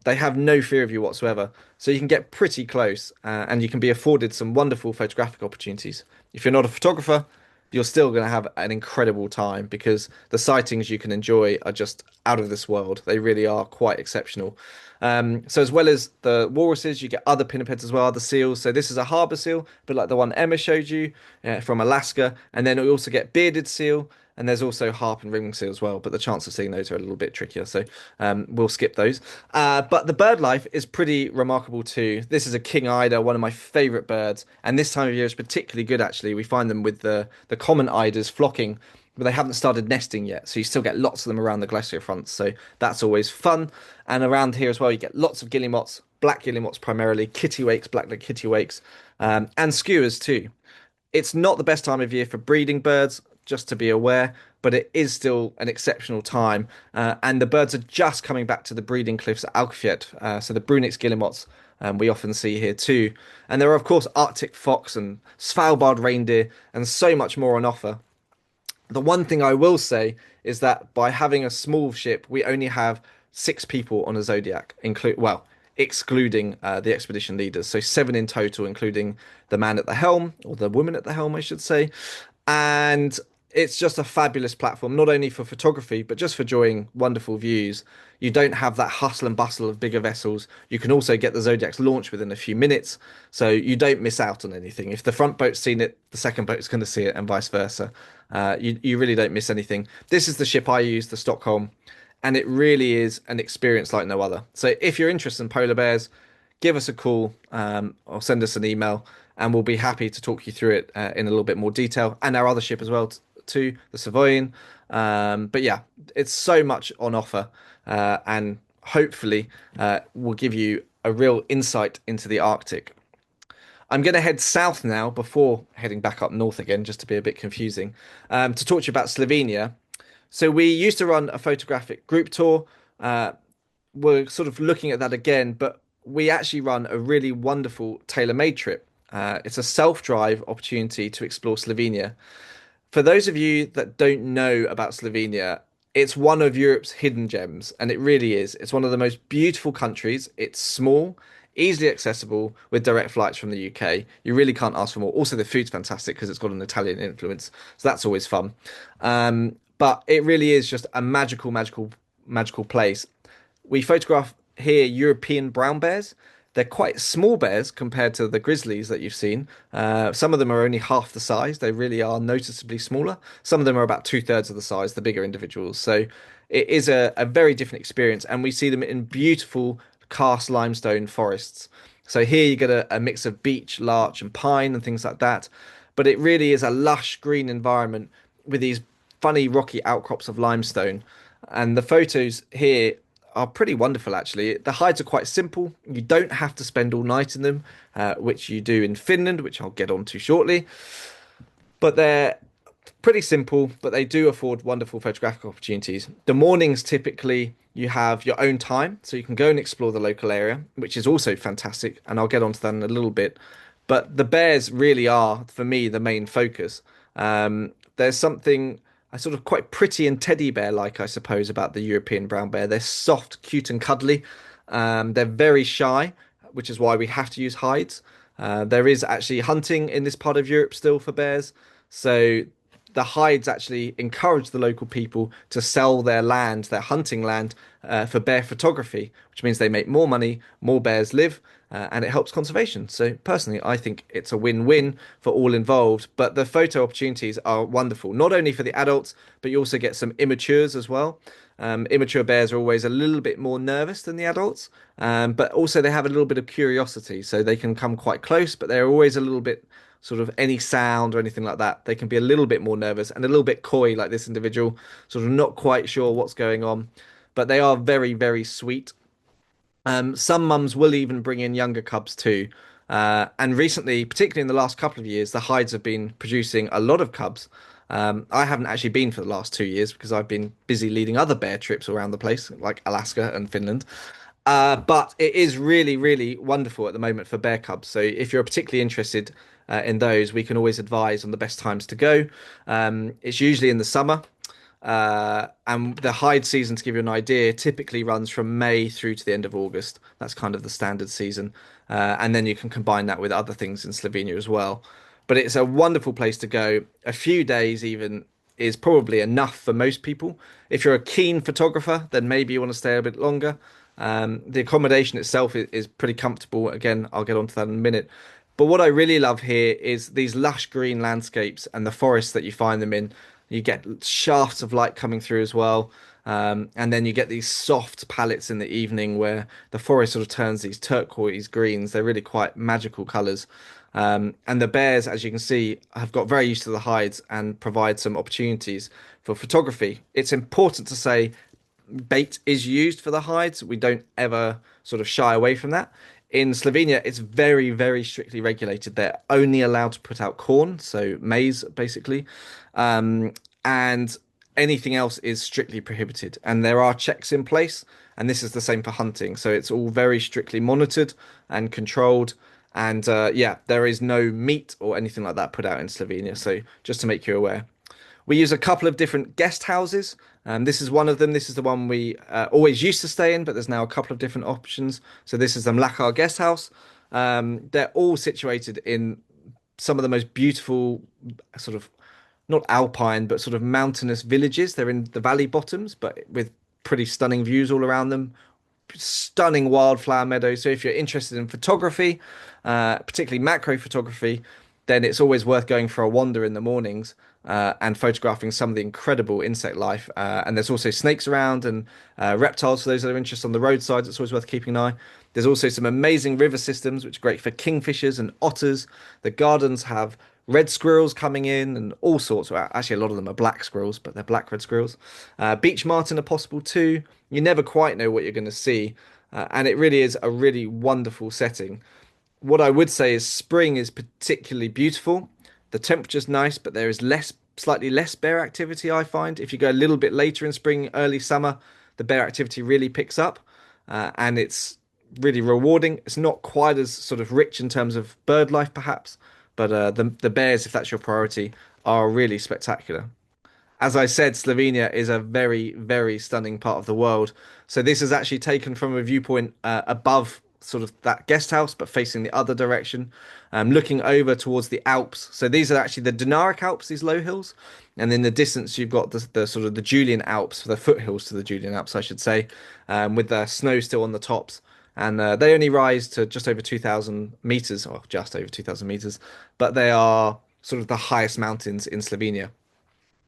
they have no fear of you whatsoever. So you can get pretty close and you can be afforded some wonderful photographic opportunities. If you're not a photographer, you're still going to have an incredible time because the sightings you can enjoy are just out of this world. They really are quite exceptional. So as well as the walruses, you get other pinnipeds as well, other seals. So this is a harbour seal, but like the one Emma showed you from Alaska. And then we also get bearded seal, and there's also harp and ring seal as well. But the chance of seeing those are a little bit trickier, so we'll skip those. But the bird life is pretty remarkable too. This is a king eider, one of my favourite birds, and this time of year is particularly good actually. We find them with the common eiders flocking, but they haven't started nesting yet, so you still get lots of them around the glacier fronts, so that's always fun. And around here as well, you get lots of guillemots, black guillemots primarily, kittiwakes, black-legged kittiwakes, and skuas too. It's not the best time of year for breeding birds, just to be aware, but it is still an exceptional time. And the birds are just coming back to the breeding cliffs at Alkfjord, so the Brunix guillemots we often see here too. And there are, of course, Arctic fox and Svalbard reindeer, and so much more on offer. The one thing I will say is that by having a small ship, we only have 6 people on a Zodiac, excluding the expedition leaders. So 7 in total, including the man at the helm, or the woman at the helm, I should say. And it's just a fabulous platform, not only for photography, but just for enjoying wonderful views. You don't have that hustle and bustle of bigger vessels. You can also get the Zodiac's launch within a few minutes, so you don't miss out on anything. If the front boat's seen it, the second boat's going to see it, and vice versa. You really don't miss anything. This is the ship I use, the Stockholm, and it really is an experience like no other. So if you're interested in polar bears, give us a call or send us an email, and we'll be happy to talk you through it in a little bit more detail, and our other ship as well, to, the Savoyan. But yeah, it's so much on offer, and hopefully will give you a real insight into the Arctic. I'm going to head south now before heading back up north again, just to be a bit confusing, to talk to you about Slovenia. So we used to run a photographic group tour. Uh, we're sort of looking at that again, but we actually run a really wonderful tailor-made trip. It's a self-drive opportunity to explore Slovenia. For those of you that don't know about Slovenia, it's one of Europe's hidden gems, and it really is. It's one of the most beautiful countries. It's small, easily accessible with direct flights from the UK. You really can't ask for more. Also, the food's fantastic because it's got an Italian influence, so that's always fun. But it really is just a magical place. We photograph here European brown bears. They're quite small bears compared to the grizzlies that you've seen. Some of them are only half the size. They really are noticeably smaller. Some of them are about two-thirds of the size, the bigger individuals. So it is a very different experience. And we see them in beautiful cast limestone forests. So here you get a mix of beech, larch, and pine and things like that. But it really is a lush green environment with these funny rocky outcrops of limestone. And the photos here are pretty wonderful, actually. The hides are quite simple. You don't have to spend all night in them, which you do in Finland, which I'll get onto shortly. But they're pretty simple, but they do afford wonderful photographic opportunities. The mornings typically you have your own time, so you can go and explore the local area, which is also fantastic, and I'll get onto that in a little bit. But the bears really are, for me, the main focus. There's something sort of quite pretty and teddy bear like, I suppose, about the European brown bear. They're soft, cute, and cuddly. They're very shy, which is why we have to use hides. There is actually hunting in this part of Europe still for bears, so the hides actually encourage the local people to sell their land, their hunting land, for bear photography, which means they make more money, more bears live, and it helps conservation. So personally, I think it's a win-win for all involved. But the photo opportunities are wonderful, not only for the adults, but you also get some immatures as well. Immature bears are always a little bit more nervous than the adults, but also they have a little bit of curiosity, so they can come quite close, but they're always a little bit sort of any sound or anything like that. They can be a little bit more nervous and a little bit coy, like this individual, sort of not quite sure what's going on, but they are very sweet. Some mums will even bring in younger cubs too. And recently, particularly in the last couple of years, the hides have been producing a lot of cubs. I haven't actually been for the last 2 years because I've been busy leading other bear trips around the place, like Alaska and Finland. But it is really wonderful at the moment for bear cubs. So if you're particularly interested in those, we can always advise on the best times to go. It's usually in the summer. And the hide season, to give you an idea, typically runs from May through to the end of August. That's kind of the standard season. And then you can combine that with other things in Slovenia as well. But it's a wonderful place to go. A few days even is probably enough for most people. If you're a keen photographer, then maybe you want to stay a bit longer. The accommodation itself is pretty comfortable. Again, I'll get onto that in a minute. But what I really love here is these lush green landscapes and the forests that you find them in. You get shafts of light coming through as well. And then you get these soft palettes in the evening where the forest sort of turns these turquoise greens. They're really quite magical colours. And the bears, as you can see, have got very used to the hides and provide some opportunities for photography. It's important to say bait is used for the hides. We don't ever sort of shy away from that. In Slovenia, it's very strictly regulated. They're only allowed to put out corn, so maize basically, and anything else is strictly prohibited. And there are checks in place, and this is the same for hunting. So it's all very strictly monitored and controlled. And yeah, there is no meat or anything like that put out in Slovenia. So just to make you aware. We use a couple of different guest houses. This is one of them. This is the one we always used to stay in, but there's now a couple of different options. So this is the Mlakar guest house. They're all situated in some of the most beautiful, sort of not alpine, but sort of mountainous villages. They're in the valley bottoms, but with pretty stunning views all around them. Stunning wildflower meadows. So if you're interested in photography, particularly macro photography, then it's always worth going for a wander in the mornings and photographing some of the incredible insect life. And there's also snakes around and reptiles for those that are interested on the roadside. It's always worth keeping an eye. There's also some amazing river systems, which are great for kingfishers and otters. The gardens have red squirrels coming in and all sorts. Well, actually, a lot of them are black squirrels, but they're black red squirrels. Beach marten are possible too. You never quite know what you're going to see. And it really is a really wonderful setting. What I would say is spring is particularly beautiful. The temperature's nice, but there is slightly less bear activity, I find. If you go a little bit later in spring, early summer, the bear activity really picks up, and it's really rewarding. It's not quite as sort of rich in terms of bird life, perhaps, but the bears, if that's your priority, are really spectacular. As I said, Slovenia is a very, very stunning part of the world. So this is actually taken from a viewpoint above sort of that guest house, but facing the other direction, looking over towards the Alps. So these are actually the Dinaric Alps, these low hills, and in the distance you've got the sort of the Julian Alps, the foothills to the Julian Alps, I should say, with the snow still on the tops. And they only rise to just over 2,000 meters, or just over 2,000 meters, but they are sort of the highest mountains in Slovenia.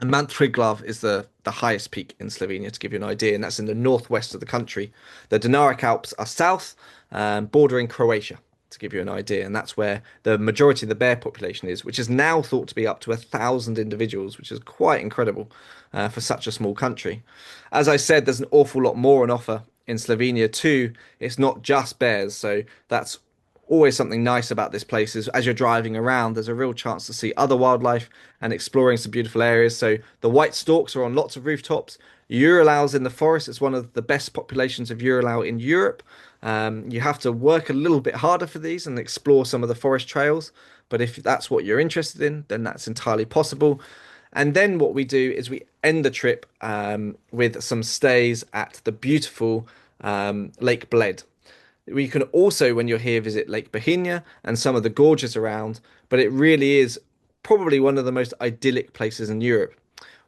And Mount Triglav is the highest peak in Slovenia, to give you an idea, and that's in the northwest of the country. The Dinaric Alps are south, bordering Croatia, to give you an idea, and that's where the majority of the bear population is, which is now thought to be up to 1,000 individuals, which is quite incredible for such a small country. As I said, there's an awful lot more on offer in Slovenia too. It's not just bears, so that's always something nice about this place is as you're driving around, there's a real chance to see other wildlife and exploring some beautiful areas. So the white storks are on lots of rooftops. Uralals in the forest. It's one of the best populations of Uralau in Europe. You have to work a little bit harder for these and explore some of the forest trails. But if that's what you're interested in, then that's entirely possible. And then what we do is we end the trip with some stays at the beautiful Lake Bled. We can also, when you're here, visit Lake Bohinja and some of the gorges around, but it really is probably one of the most idyllic places in Europe.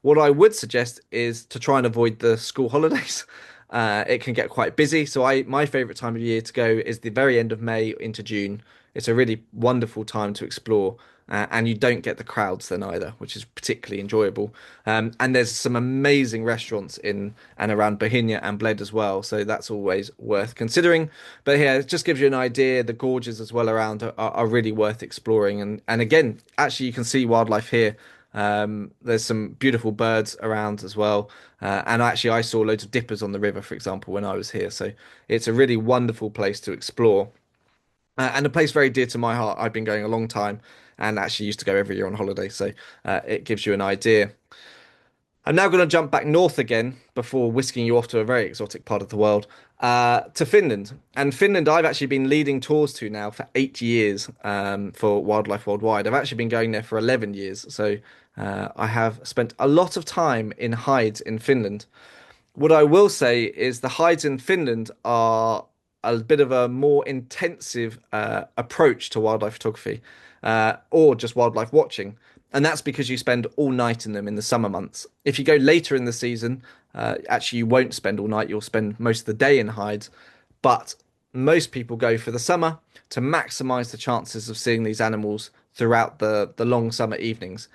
What I would suggest is to try and avoid the school holidays. It can get quite busy, so my favorite time of year to go is the very end of May into June. It's a really wonderful time to explore, and you don't get the crowds then either, which is particularly enjoyable. And there's some amazing restaurants in and around Bohinja and Bled as well, so that's always worth considering. But yeah, it just gives you an idea. The gorges as well around are really worth exploring, and again, actually, you can see wildlife here. There's some beautiful birds around as well. And actually, I saw loads of dippers on the river, for example, when I was here. So it's a really wonderful place to explore. And a place very dear to my heart. I've been going a long time and actually used to go every year on holiday. So it gives you an idea. I'm now going to jump back north again before whisking you off to a very exotic part of the world, to Finland. And Finland, I've actually been leading tours to now for 8 years for Wildlife Worldwide. I've actually been going there for 11 years. So I have spent a lot of time in hides in Finland. What I will say is the hides in Finland are a bit of a more intensive approach to wildlife photography or just wildlife watching. And that's because you spend all night in them in the summer months. If you go later in the season, actually you won't spend all night, you'll spend most of the day in hides. But most people go for the summer to maximize the chances of seeing these animals throughout the long summer evenings.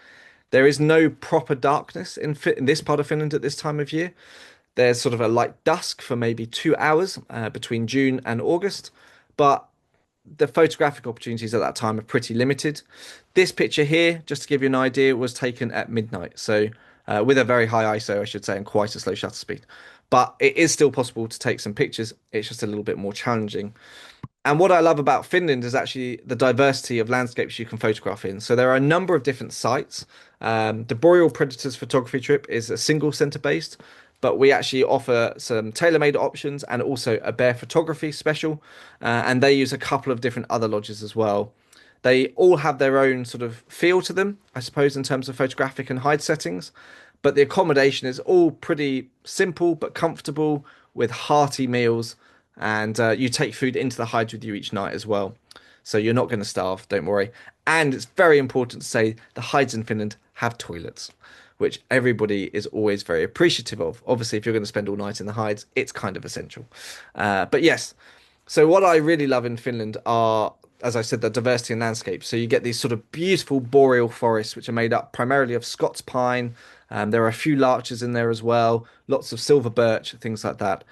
There is no proper darkness in this part of Finland at this time of year. There's sort of a light dusk for maybe 2 hours between June and August, but the photographic opportunities at that time are pretty limited. This picture here, just to give you an idea, was taken at midnight, so with a very high ISO, I should say, and quite a slow shutter speed. But it is still possible to take some pictures. It's just a little bit more challenging. And what I love about Finland is actually the diversity of landscapes you can photograph in. So there are a number of different sites. The Boreal Predators photography trip is a single center based, but we actually offer some tailor-made options and also a bear photography special. And they use a couple of different other lodges as well. They all have their own sort of feel to them, I suppose, in terms of photographic and hide settings. But the accommodation is all pretty simple but comfortable with hearty meals. And you take food into the hides with you each night as well. So you're not going to starve, don't worry. And it's very important to say the hides in Finland have toilets, which everybody is always very appreciative of. Obviously, if you're going to spend all night in the hides, it's kind of essential. But yes, so what I really love in Finland are as I said, the diversity in landscape. So you get these sort of beautiful boreal forests, which are made up primarily of Scots pine. There are a few larches in there as well, lots of silver birch, things like that.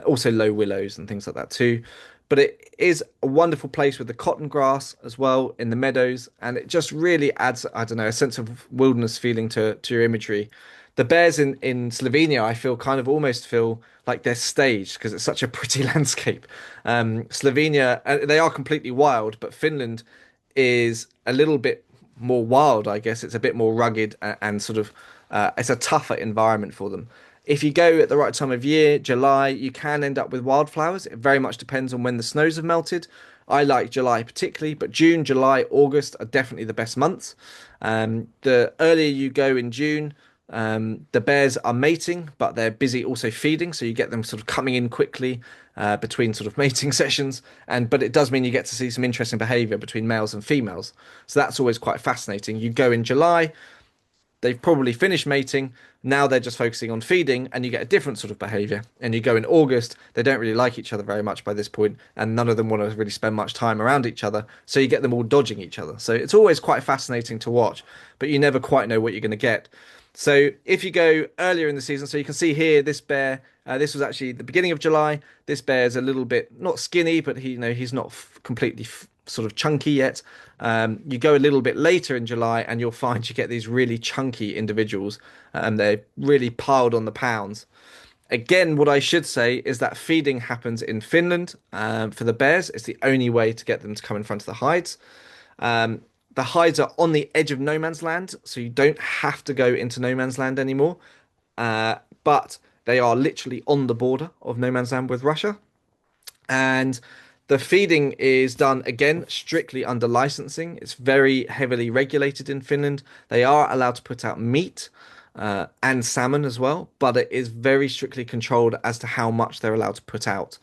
Also low willows and things like that too. But it is a wonderful place with the cotton grass as well in the meadows, and it just really adds, I don't know, a sense of wilderness feeling to your imagery. The bears in Slovenia, I feel kind of almost feel like they're staged because it's such a pretty landscape. Slovenia, they are completely wild, but Finland is a little bit more wild, I guess. It's a bit more rugged and sort of it's a tougher environment for them. If you go at the right time of year, July, you can end up with wildflowers. It very much depends on when the snows have melted. I like July particularly, but June, July, August are definitely the best months. The earlier you go in June, the bears are mating, but they're busy also feeding, so you get them sort of coming in quickly between sort of mating sessions. But it does mean you get to see some interesting behaviour between males and females. So that's always quite fascinating. You go in July, they've probably finished mating. Now they're just focusing on feeding, and you get a different sort of behavior. And you go in August, they don't really like each other very much by this point, and none of them want to really spend much time around each other. So you get them all dodging each other. So it's always quite fascinating to watch, but you never quite know what you're going to get. So if you go earlier in the season, so you can see here this bear. This was actually the beginning of July. This bear is a little bit not skinny, but he's not completely sort of chunky yet. You go a little bit later in July, and you'll find you get these really chunky individuals, and they're really piled on the pounds. Again, what I should say is that feeding happens in Finland for the bears. It's the only way to get them to come in front of the hides. The hides are on the edge of no man's land, so you don't have to go into no man's land anymore. But they are literally on the border of no man's land with Russia. And the feeding is done again strictly under licensing. It's very heavily regulated in Finland. They are allowed to put out meat and salmon as well, but it is very strictly controlled as to how much they're allowed to put out.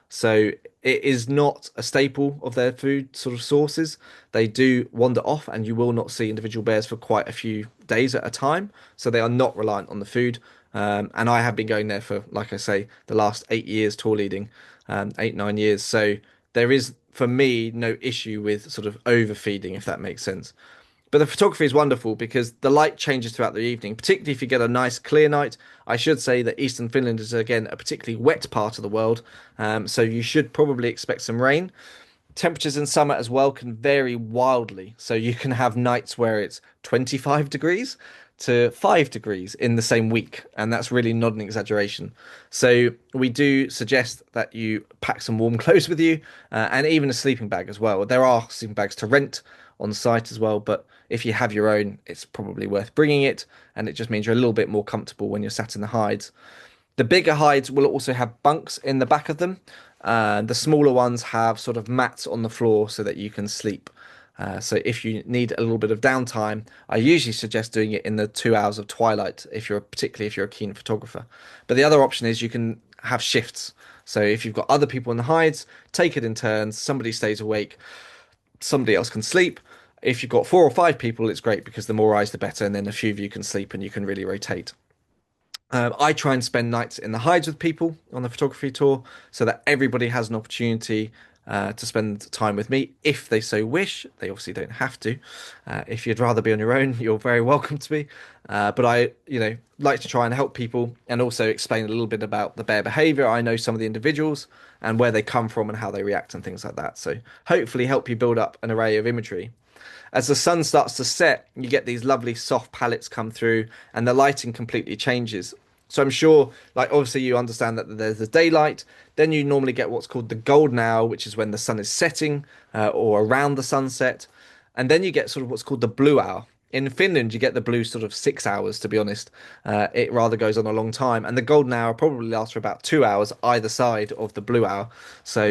So it is not a staple of their food sort of sources. They do wander off, and you will not see individual bears for quite a few days at a time. So they are not reliant on the food. And I have been going there for, like I say, the last 8 years tour leading, 8, 9 years. So there is, for me, no issue with sort of overfeeding, if that makes sense. But the photography is wonderful because the light changes throughout the evening, particularly if you get a nice clear night. I should say that Eastern Finland is again a particularly wet part of the world, so you should probably expect some rain. Temperatures in summer as well can vary wildly, so you can have nights where it's 25 degrees to 5 degrees in the same week, and that's really not an exaggeration. So we do suggest that you pack some warm clothes with you, and even a sleeping bag as well. There are sleeping bags to rent on site as well, but if you have your own, it's probably worth bringing it, and it just means you're a little bit more comfortable when you're sat in the hides. The bigger hides will also have bunks in the back of them. The smaller ones have sort of mats on the floor so that you can sleep. So if you need a little bit of downtime, I usually suggest doing it in the 2 hours of twilight, particularly if you're a keen photographer. But the other option is you can have shifts. So if you've got other people in the hides, take it in turns. Somebody stays awake, somebody else can sleep. If you've got 4 or 5 people, it's great because the more eyes, the better, and then a few of you can sleep and you can really rotate. I try and spend nights in the hides with people on the photography tour so that everybody has an opportunity to spend time with me if they so wish. They obviously don't have to. If you'd rather be on your own, you're very welcome to be. But I, like to try and help people and also explain a little bit about the bear behavior. I know some of the individuals and where they come from and how they react and things like that. So hopefully help you build up an array of imagery. As the sun starts to set, you get these lovely soft palettes come through and the lighting completely changes. So I'm sure, like, obviously you understand that there's the daylight. Then you normally get what's called the golden hour, which is when the sun is setting or around the sunset. And then you get sort of what's called the blue hour. In Finland, you get the blue sort of 6 hours, to be honest. It rather goes on a long time. And the golden hour probably lasts for about 2 hours either side of the blue hour. So,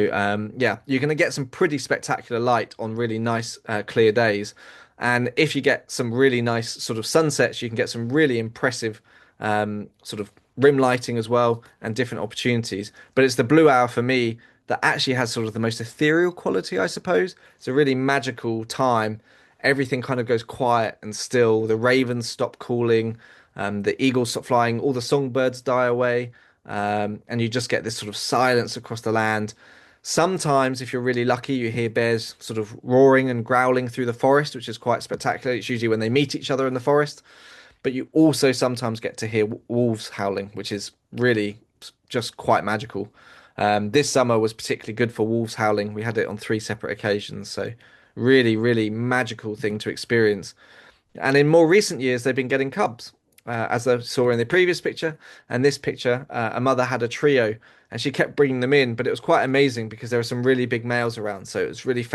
yeah, you're going to get some pretty spectacular light on really nice, clear days. And if you get some really nice sort of sunsets, you can get some really impressive sort of rim lighting as well and different opportunities. But it's the blue hour for me that actually has sort of the most ethereal quality, I suppose. It's a really magical time. Everything kind of goes quiet and still. The ravens stop calling, the eagles stop flying, all the songbirds die away, and you just get this sort of silence across the land. Sometimes, if you're really lucky, you hear bears sort of roaring and growling through the forest, which is quite spectacular. It's usually when they meet each other in the forest. But you also sometimes get to hear wolves howling, which is really just quite magical. This summer was particularly good for wolves howling. We had it on three separate occasions, so really, really magical thing to experience. And in more recent years, they've been getting cubs, as I saw in the previous picture. And this picture, a mother had a trio and she kept bringing them in, but it was quite amazing because there were some really big males around. So it was really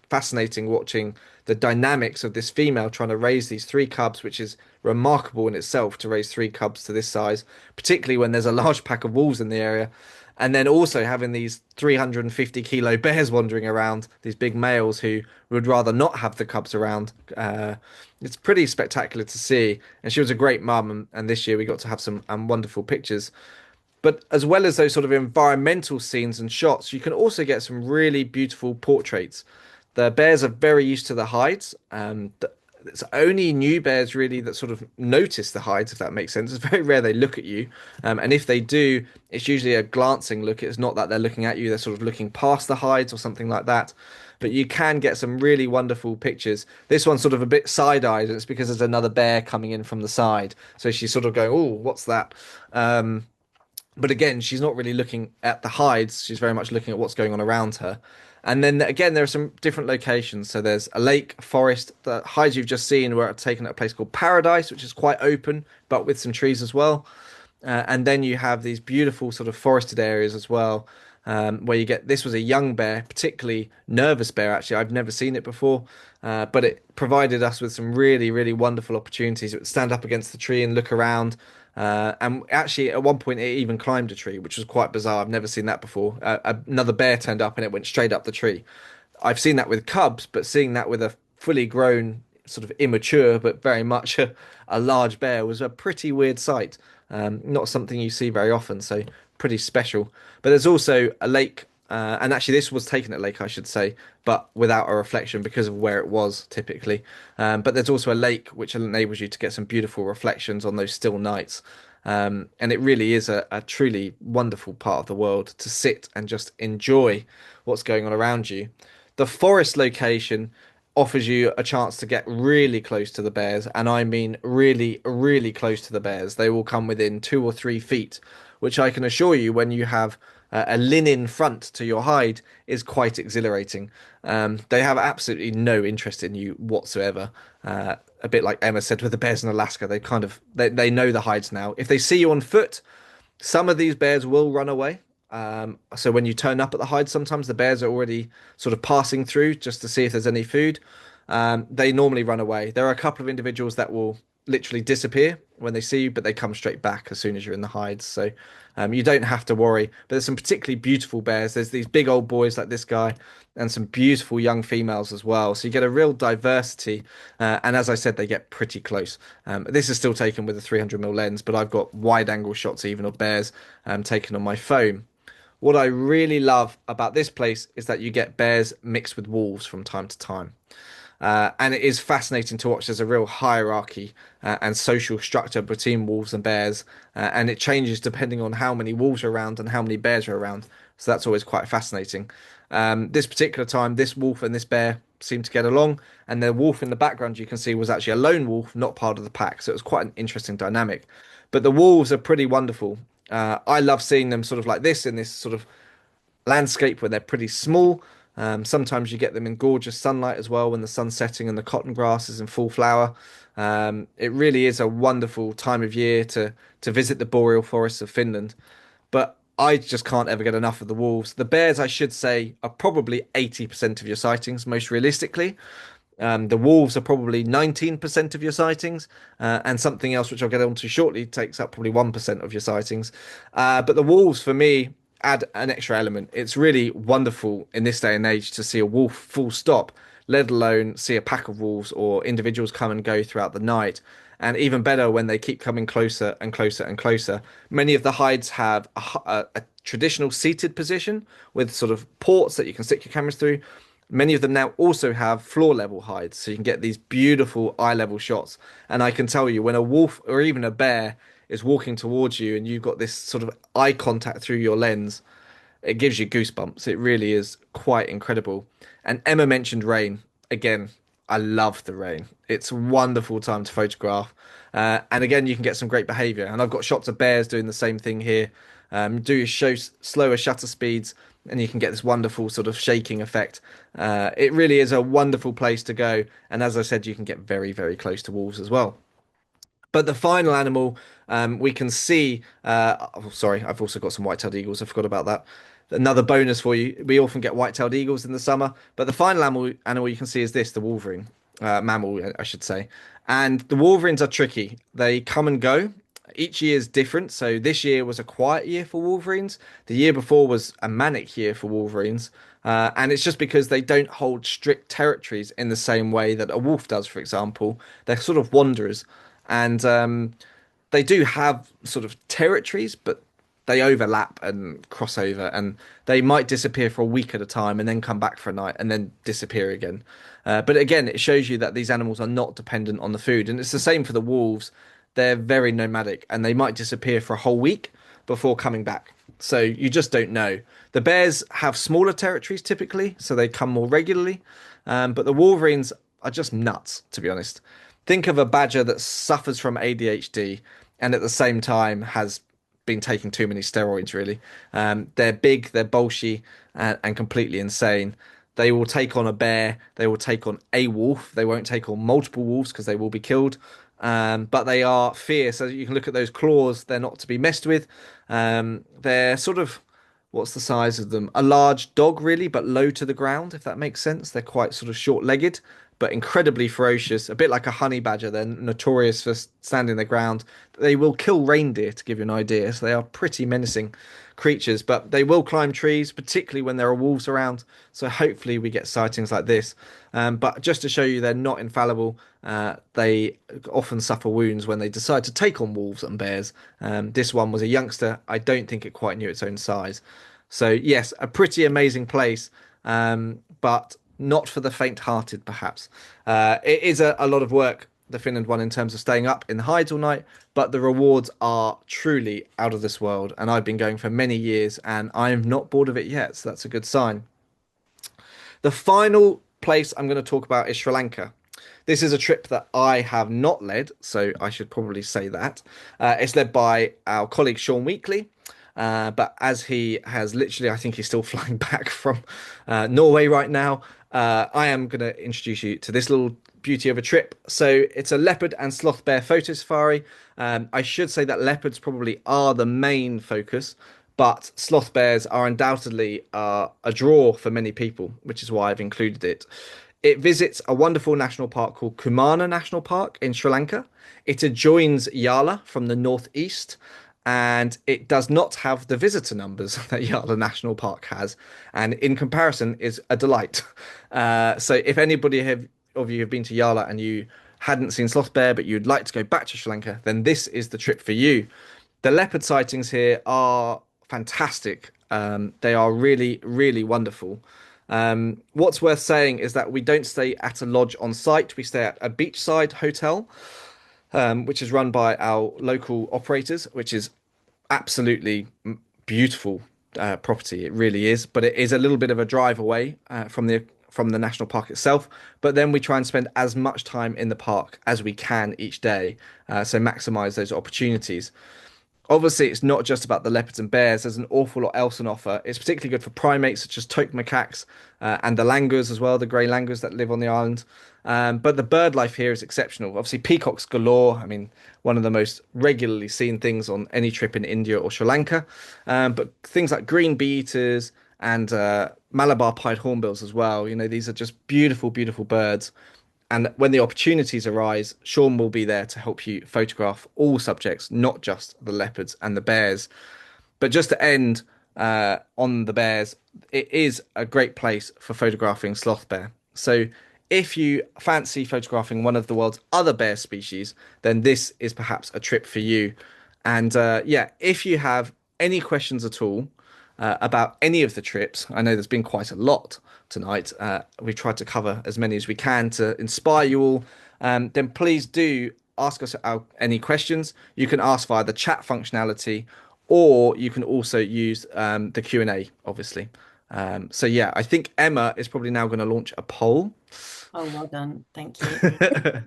fascinating watching the dynamics of this female trying to raise these three cubs, which is remarkable in itself to raise three cubs to this size, particularly when there's a large pack of wolves in the area. And then also having these 350-kilo bears wandering around, these big males who would rather not have the cubs around. It's pretty spectacular to see. And she was a great mum, and this year we got to have some wonderful pictures. But as well as those sort of environmental scenes and shots, you can also get some really beautiful portraits. The bears are very used to the hides. It's only new bears really that sort of notice the hides, if that makes sense. It's very rare they look at you. And if they do, it's usually a glancing look. It's not that they're looking at you, they're sort of looking past the hides or something like that. But you can get some really wonderful pictures. This one's sort of a bit side-eyed, and it's because there's another bear coming in from the side. So she's sort of going, "Oh, what's that?" But again, she's not really looking at the hides. She's very much looking at what's going on around her. And then again, there are some different locations. So there's a lake, a forest. The hides you've just seen were taken at a place called Paradise, which is quite open, but with some trees as well. And then you have these beautiful sort of forested areas as well, where you get this was a young bear, particularly nervous bear. Actually, I've never seen it before, but it provided us with some really, really wonderful opportunities. It would stand up against the tree and look around. And actually, at one point, it even climbed a tree, which was quite bizarre. I've never seen that before. Another bear turned up and it went straight up the tree. I've seen that with cubs, but seeing that with a fully grown, sort of immature, but very much a large bear was a pretty weird sight. Not something you see very often, so pretty special. But there's also a lake, and actually this was taken at lake, I should say, but without a reflection because of where it was typically. But there's also a lake which enables you to get some beautiful reflections on those still nights. And it really is a truly wonderful part of the world to sit and just enjoy what's going on around you. The forest location offers you a chance to get really close to the bears, and I mean really, really close to the bears. They will come within 2 or 3 feet, which I can assure you, when you have a linen front to your hide, is quite exhilarating. They have absolutely no interest in you whatsoever. A bit like Emma said with the bears in Alaska, they know the hides now. If they see you on foot, some of these bears will run away. So when you turn up at the hide, sometimes the bears are already sort of passing through just to see if there's any food. They normally run away. There are a couple of individuals that will literally disappear when they see you, but they come straight back as soon as you're in the hides. So you don't have to worry. But there's some particularly beautiful bears. There's these big old boys like this guy, and some beautiful young females as well. So you get a real diversity. And as I said, they get pretty close. This is still taken with a 300mm lens, but I've got wide angle shots even of bears taken on my phone. What I really love about this place is that you get bears mixed with wolves from time to time. And it is fascinating to watch. There's a real hierarchy and social structure between wolves and bears, and it changes depending on how many wolves are around and how many bears are around. So that's always quite fascinating. This particular time, this wolf and this bear seemed to get along, and the wolf in the background you can see was actually a lone wolf, not part of the pack. So it was quite an interesting dynamic. But the wolves are pretty wonderful. I love seeing them sort of like this in this sort of landscape where they're pretty small. Sometimes you get them in gorgeous sunlight as well when the sun's setting and the cotton grass is in full flower. It really is a wonderful time of year to visit the boreal forests of Finland. But I just can't ever get enough of the wolves. The bears, I should say, are probably 80% of your sightings, most realistically. The wolves are probably 19% of your sightings, and something else which I'll get onto shortly takes up probably 1% of your sightings. But the wolves, for me, add an extra element. It's really wonderful in this day and age to see a wolf full stop, let alone see a pack of wolves or individuals come and go throughout the night. And even better when they keep coming closer and closer and closer. Many of the hides have a traditional seated position with sort of ports that you can stick your cameras through. Many of them now also have floor level hides, so you can get these beautiful eye level shots. And I can tell you, when a wolf or even a bear is walking towards you and you've got this sort of eye contact through your lens, it gives you goosebumps. It really is quite incredible. And Emma mentioned rain. Again, I love the rain. It's a wonderful time to photograph. And again, you can get some great behavior. And I've got shots of bears doing the same thing here. Do show slower shutter speeds, and you can get this wonderful sort of shaking effect. It really is a wonderful place to go. And as I said, you can get very, very close to wolves as well. But the final animal, we can see. Oh, sorry, I've also got some white-tailed eagles. I forgot about that. Another bonus for you. We often get white-tailed eagles in the summer, but the final animal you can see is this, the wolverine, mammal, I should say. And the wolverines are tricky. They come and go. Each year is different. So this year was a quiet year for wolverines. The year before was a manic year for wolverines. And it's just because they don't hold strict territories in the same way that a wolf does, for example. They're sort of wanderers. And they do have sort of territories, but they overlap and cross over, and they might disappear for a week at a time and then come back for a night and then disappear again. But again, it shows you that these animals are not dependent on the food, and it's the same for the wolves. They're very nomadic, and they might disappear for a whole week before coming back. So you just don't know. The bears have smaller territories typically, so they come more regularly. But the wolverines are just nuts, to be honest. Think of a badger that suffers from ADHD and at the same time has been taking too many steroids, really. They're big, they're bolshy, and completely insane. They will take on a bear, they will take on a wolf, they won't take on multiple wolves because they will be killed. But they are fierce. So you can look at those claws, they're not to be messed with. They're sort of, what's the size of them? A large dog, really, but low to the ground, if that makes sense. They're quite sort of short-legged, but incredibly ferocious, a bit like a honey badger. They're notorious for standing their ground. They will kill reindeer, to give you an idea. So they are pretty menacing creatures, but they will climb trees, particularly when there are wolves around. So hopefully we get sightings like this. But just to show you they're not infallible, they often suffer wounds when they decide to take on wolves and bears. This one was a youngster. I don't think it quite knew its own size. So yes, a pretty amazing place, but not for the faint-hearted, perhaps. It is a lot of work, the Finland one, in terms of staying up in the hides all night, but the rewards are truly out of this world. And I've been going for many years, and I'm not bored of it yet, so that's a good sign. The final place I'm going to talk about is Sri Lanka. This is a trip that I have not led, so I should probably say that. It's led by our colleague Sean Weekly. But as he has literally, I think he's still flying back from Norway right now, I am going to introduce you to this little beauty of a trip. So it's a leopard and sloth bear photo safari. I should say that leopards probably are the main focus, but sloth bears are undoubtedly a draw for many people, which is why I've included it. It visits a wonderful national park called Kumana National Park in Sri Lanka. It adjoins Yala from the northeast, and it does not have the visitor numbers that Yala National Park has, and in comparison is a delight. So if of you have been to Yala and you hadn't seen sloth bear but you'd like to go back to Sri Lanka, then this is the trip for you. The leopard sightings here are fantastic. They are really, really wonderful. What's worth saying is that we don't stay at a lodge on site. We stay at a beachside hotel, which is run by our local operators, which is absolutely beautiful property. It really is, but it is a little bit of a drive away from the national park itself. But then we try and spend as much time in the park as we can each day, so maximize those opportunities. Obviously, it's not just about the leopards and bears. There's an awful lot else on offer. It's particularly good for primates such as toque macaques and the langurs as well, the grey langurs that live on the island. But the bird life here is exceptional. Obviously, peacocks galore. I mean, one of the most regularly seen things on any trip in India or Sri Lanka. But things like green bee-eaters and Malabar pied hornbills as well. You know, these are just beautiful, beautiful birds. And when the opportunities arise, Sean will be there to help you photograph all subjects, not just the leopards and the bears. But just to end on the bears, it is a great place for photographing sloth bear. So if you fancy photographing one of the world's other bear species, then this is perhaps a trip for you. And yeah, if you have any questions at all about any of the trips, I know there's been quite a lot tonight. We've tried to cover as many as we can to inspire you all. Then please do ask us any questions. You can ask via the chat functionality, or you can also use the Q&A, obviously. So yeah, I think Emma is probably now going to launch a poll. Oh, well done. Thank you.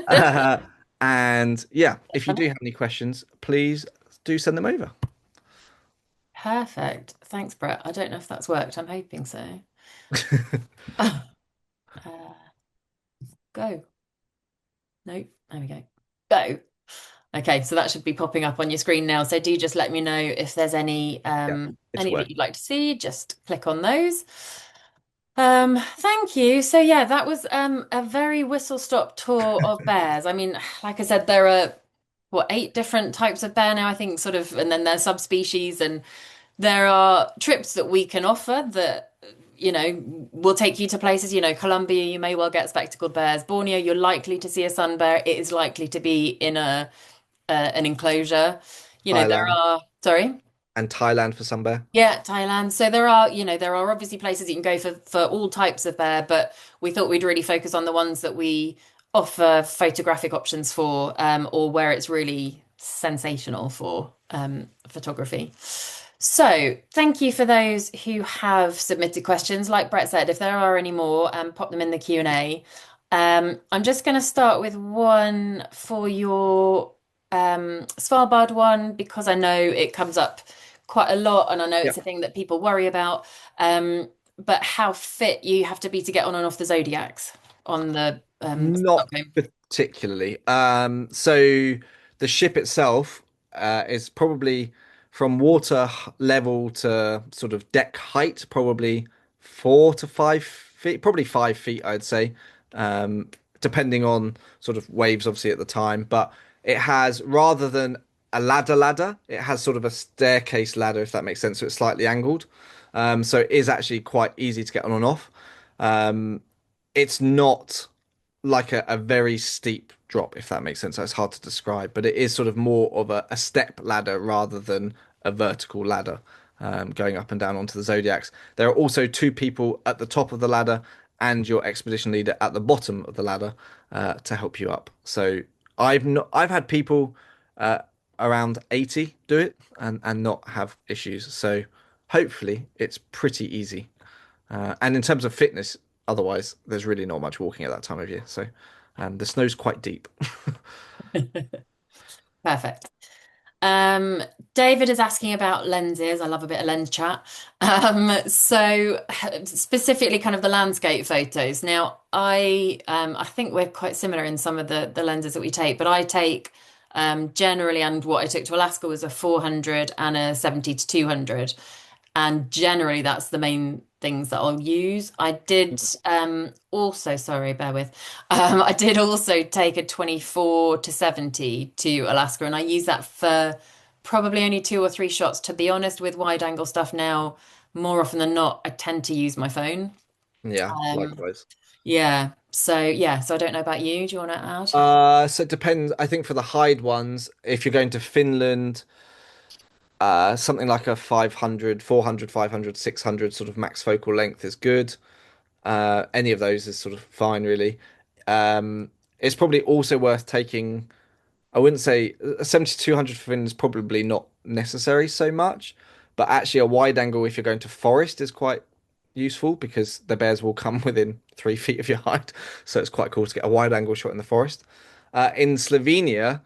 Uh, and yeah, if you do have any questions, please do send them over. Perfect. Thanks, Brett. I don't know if that's worked. I'm hoping so. Uh, go. No, there we go. Go. Okay, so that should be popping up on your screen now. So do just let me know if there's Yeah, it's any that work. you'd like to see. Just click on those. Thank you. So yeah, that was a very whistle-stop tour of bears. I mean, like I said, there are what, 8 different types of bear now, I think, sort of, and then there's subspecies, and there are trips that we can offer that, will take you to places, Colombia, you may well get spectacled bears. Borneo, you're likely to see a sun bear. It is likely to be in an enclosure. There Thailand are, sorry. and Thailand for some bear. Yeah, Thailand. So there are obviously places you can go for all types of bear, but we thought we'd really focus on the ones that we offer photographic options for, or where it's really sensational for photography. So thank you for those who have submitted questions. Like Brett said, if there are any more, pop them in the Q&A. I'm just going to start with one for your Svalbard one because I know it comes up quite a lot, and I know Yeah. it's a thing that people worry about. But how fit you have to be to get on and off the zodiacs on the Not Stockholm. particularly. So the ship itself is probably from water level to sort of deck height, probably 4 to 5 feet, probably 5 feet, I'd say, depending on sort of waves, obviously at the time. But it has rather than a ladder, it has sort of a staircase ladder, if that makes sense. So it's slightly angled. So it is actually quite easy to get on and off. Um, it's not like a very steep drop, if that makes sense. So it's hard to describe, but it is sort of more of a step ladder rather than a vertical ladder going up and down onto the zodiacs. There are also 2 people at the top of the ladder and your expedition leader at the bottom of the ladder to help you up. So I've had people uh, around 80 do it and not have issues. So hopefully it's pretty easy. And in terms of fitness, otherwise, there's really not much walking at that time of year. So, the snow's quite deep. Perfect. Um, David is asking about lenses. I love a bit of lens chat. So specifically kind of the landscape photos. Now, I think we're quite similar in some of the lenses that we take, but I take generally, and what I took to Alaska was a 400 and a 70 to 200. And generally, that's the main things that I'll use. I did also, sorry, bear with. I did also take a 24 to 70 to Alaska, and I use that for probably only 2 or 3 shots. To be honest, with wide angle stuff now, more often than not, I tend to use my phone. Yeah, Um, likewise. so I don't know about you. Do you want to add? So it depends. I think for the hide ones, if you're going to Finland, something like a 500, 400, 500, 600 sort of max focal length is good. Any of those is sort of fine, really. It's probably also worth taking. I wouldn't say a 7200 for Finland is probably not necessary so much, but actually a wide angle if you're going to forest is quite useful because the bears will come within 3 feet of your height. So it's quite cool to get a wide angle shot in the forest. In Slovenia,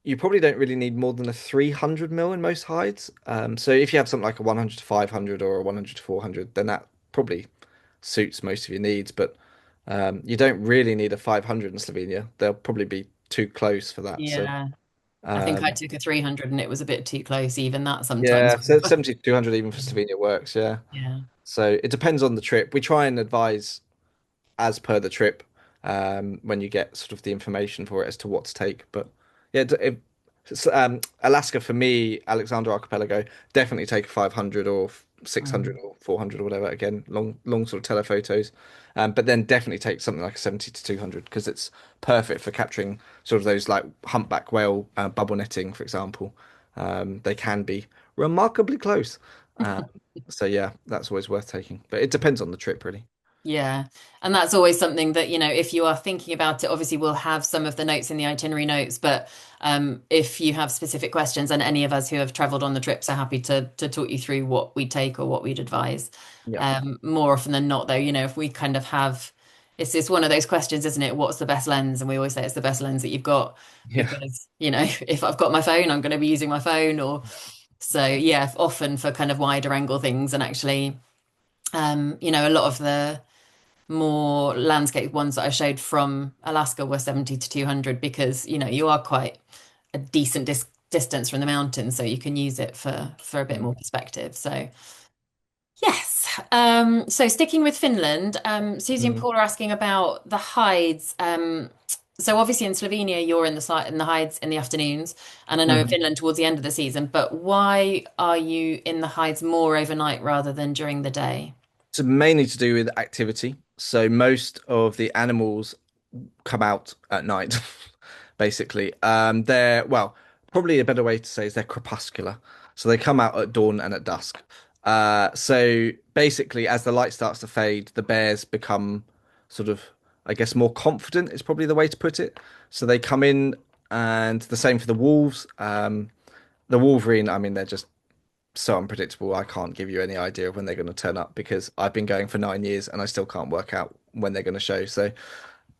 you probably don't really need more than a 300 mil in most hides. So if you have something like a 100 to 500 or a 100 to 400, then that probably suits most of your needs. But you don't really need a 500 in Slovenia. They'll probably be too close for that. So Yeah, I think I um, took a 300 and it was a bit too close, even that sometimes. yeah, so 70 to 200 even for Slovenia works. Yeah. Yeah. So it depends on the trip. We try and advise as per the trip when you get sort of the information for it as to what to take. But yeah, Alaska for me, Alexander Archipelago, definitely take a 500 or 600 Mm. or 400 or whatever. Again, long sort of telephotos. But then definitely take something like a 70 to 200 because it's perfect for capturing sort of those like humpback whale bubble netting, for example. They can be remarkably close. Um, so yeah, that's always worth taking. But it depends on the trip, really. Yeah. And that's always something that, if you are thinking about it, obviously we'll have some of the notes in the itinerary notes, but if you have specific questions, and any of us who have traveled on the trips are happy to talk you through what we take or what we'd advise. Yeah. More often than not, though, if we kind of have, it's one of those questions, isn't it? What's the best lens? And we always say it's the best lens that you've got Yeah. because, if I've got my phone, I'm going to be using my phone or so, yeah, often for kind of wider angle things. And actually, a lot of the more landscape ones that I showed from Alaska were 70 to 200 because, you are quite a decent distance from the mountains, so you can use it for a bit Mm. more perspective. So yes. So sticking with Finland, Susie and Mm. Paul are asking about the hides. So obviously in Slovenia you're in the hides in the afternoons, and I know in Mhm. Finland towards the end of the season, but why are you in the hides more overnight rather than during the day? So mainly to do with activity. So most of the animals come out at night, basically. They're, well, probably a better way to say is they're crepuscular. So they come out at dawn and at dusk. So basically, as the light starts to fade, the bears become sort of, I guess, more confident is probably the way to put it. So they come in, and the same for the wolves. The wolverine, I mean, they're just so unpredictable. I can't give you any idea of when they're going to turn up because I've been going for 9 years and I still can't work out when they're going to show. So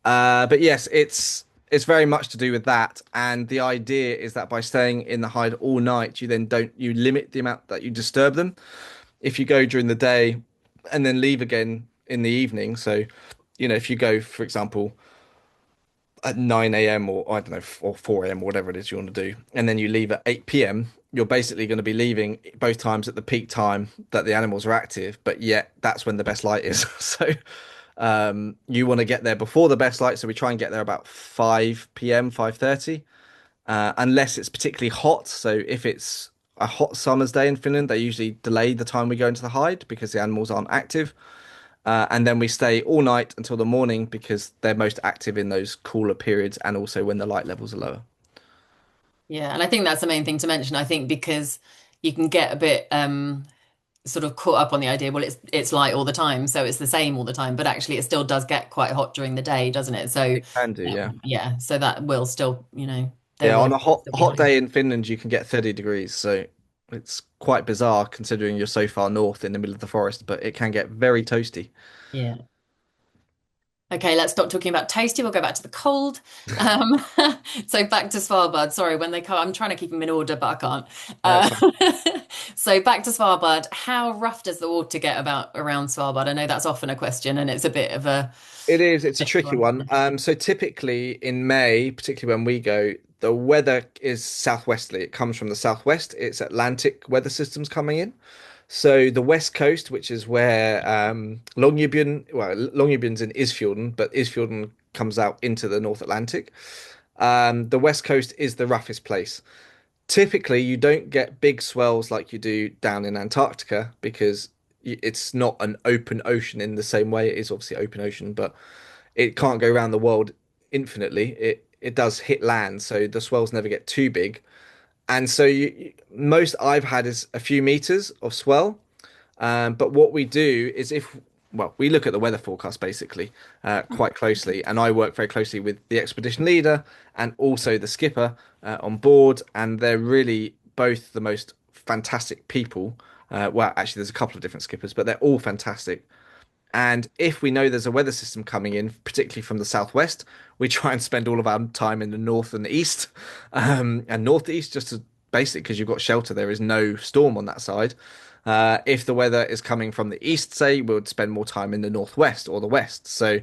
but yes, it's very much to do with that. And the idea is that by staying in the hide all night, you limit the amount that you disturb them. If you go during the day and then leave again in the evening, so if you go, for example, at 9 a.m. or I don't know, or 4 a.m. or whatever it is you want to do, and then you leave at 8 p.m., you're basically going to be leaving both times at the peak time that the animals are active, but yet that's when the best light is. So you want to get there before the best light, so we try and get there about 5 p.m., 5:30, unless it's particularly hot. So if it's a hot summer's day in Finland, they usually delay the time we go into the hide because the animals aren't active. And then we stay all night until the morning because they're most active in those cooler periods and also when the light levels are lower. Yeah, and I think that's the main thing to mention. I think because you can get a bit sort of caught up on the idea, well, it's light all the time, so it's the same all the time, but actually it still does get quite hot during the day, doesn't it? So It can do, yeah. yeah, so that will still, they Yeah, will on a hot still be hot high. day in Finland, you can get 30 degrees, so it's quite bizarre considering you're so far north in the middle of the forest, but it can get very toasty. Yeah. Okay, let's stop talking about toasty. We'll go back to the cold. Um, so back to Svalbard. Sorry, when they come, I'm trying to keep them in order, but I can't. That's fine. So back to Svalbard. How rough does the water get about around Svalbard? I know that's often a question, and it's a bit of a It is, it's a tricky tricky one. one. So typically in May, particularly when we go, the weather is southwesterly. It comes from the southwest. It's Atlantic weather systems coming in. So the west coast, which is where Longyearbyen's in Isfjorden, but Isfjorden comes out into the North Atlantic. The west coast is the roughest place. Typically, you don't get big swells like you do down in Antarctica because it's not an open ocean in the same way. It is obviously open ocean, but it can't go around the world infinitely. It does hit land, so the swells never get too big. And so most I've had is a few meters of swell. But what we do is well, we look at the weather forecast basically quite closely, and I work very closely with the expedition leader and also the skipper on board, and they're really both the most fantastic people. Well, actually, there's a couple of different skippers, but they're all fantastic. And if we know there's a weather system coming in, particularly from the southwest, we try and spend all of our time in the north and the east, and northeast, just to basic because you've got shelter. There is no storm on that side. If the weather is coming from the east, say, we would spend more time in the northwest or the west. So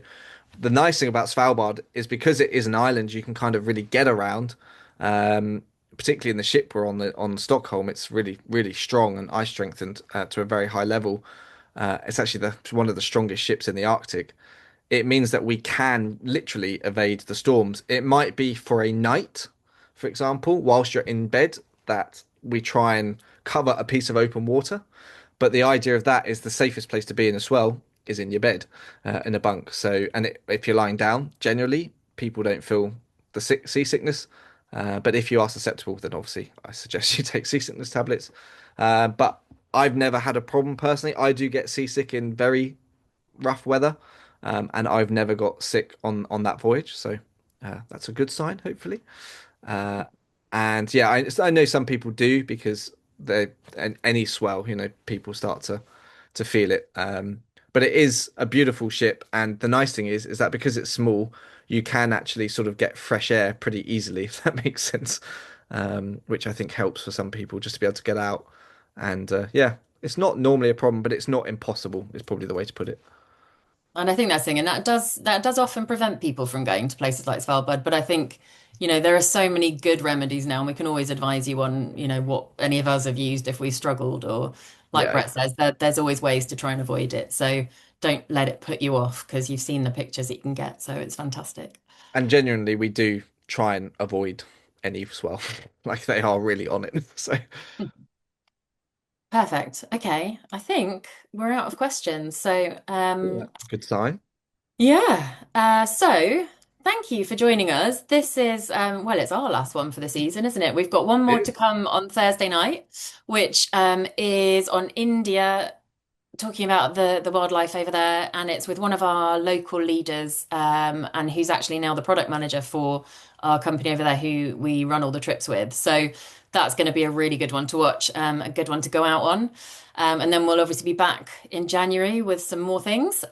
the nice thing about Svalbard is because it is an island, you can kind of really get around. Particularly in the ship we're on Stockholm, it's really really strong and ice strengthened to a very high level. It's actually one of the strongest ships in the Arctic. It means that we can literally evade the storms. It might be for a night, for example, whilst you're in bed, that we try and cover a piece of open water. But the idea of that is the safest place to be in a swell is in your bed, in a bunk. So, if you're lying down, generally people don't feel the seasickness. But if you are susceptible, then obviously I suggest you take seasickness tablets. But I've never had a problem personally. I do get seasick in very rough weather, and I've never got sick on that voyage. So that's a good sign, hopefully. Uh, and yeah, I know some people do because any swell, people start to feel it. But it is a beautiful ship, and the nice thing is that because it's small, you can actually sort of get fresh air pretty easily, if that makes sense. Which I think helps for some people just to be able to get out. And yeah, it's not normally a problem, but it's not impossible, is probably the way to put it. And I think that's the thing, and that does often prevent people from going to places like Svalbard. But I think, there are so many good remedies now, and we can always advise you on, what any of us have used if we struggled, or like Yeah, Brett says, there's always ways to try and avoid it. So don't let it put you off because you've seen the pictures that you can get. So it's fantastic. and genuinely, we do try and avoid any swell, like they are really on it. So Perfect. Okay. I think we're out of questions. So, yeah, good sign. yeah. So thank you for joining us. This is, well, it's our last one for the season, isn't it? We've got one more to It come on Thursday night, which is on India, talking about the wildlife over there, and it's with one of our local leaders, and who's actually now the product manager for our company over there, who we run all the trips with. So that's going to be a really good one to watch, a good one to go out on. And then we'll obviously be back in January with some more things.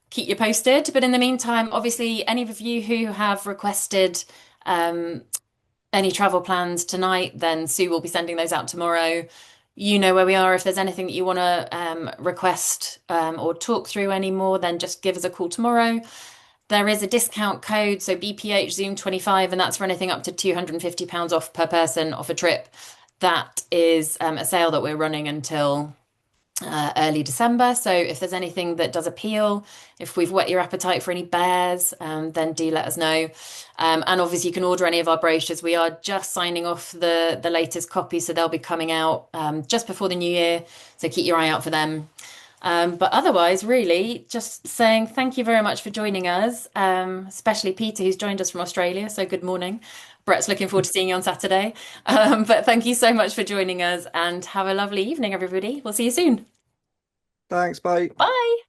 Keep you posted. But in the meantime, obviously, any of you who have requested um, any travel plans tonight, then Sue will be sending those out tomorrow. You know where we are. If there's anything that you want to request or talk through anymore, then just give us a call tomorrow. There is a discount code, so BPH Zoom 25, and that's for anything up to £250 off per person off a trip. That is a sale that we're running until early December. So if there's anything that does appeal, if we've whet your appetite for any bears, then do let us know. And obviously you can order any of our brochures. We are just signing off the latest copy, so they'll be coming out just before the new year. So keep your eye out for them. But otherwise, really, just saying thank you very much for joining us, especially Peter, who's joined us from Australia. So good morning. Brett's looking forward to seeing you on Saturday. But thank you so much for joining us and have a lovely evening, everybody. We'll see you soon. Thanks, bye. Bye.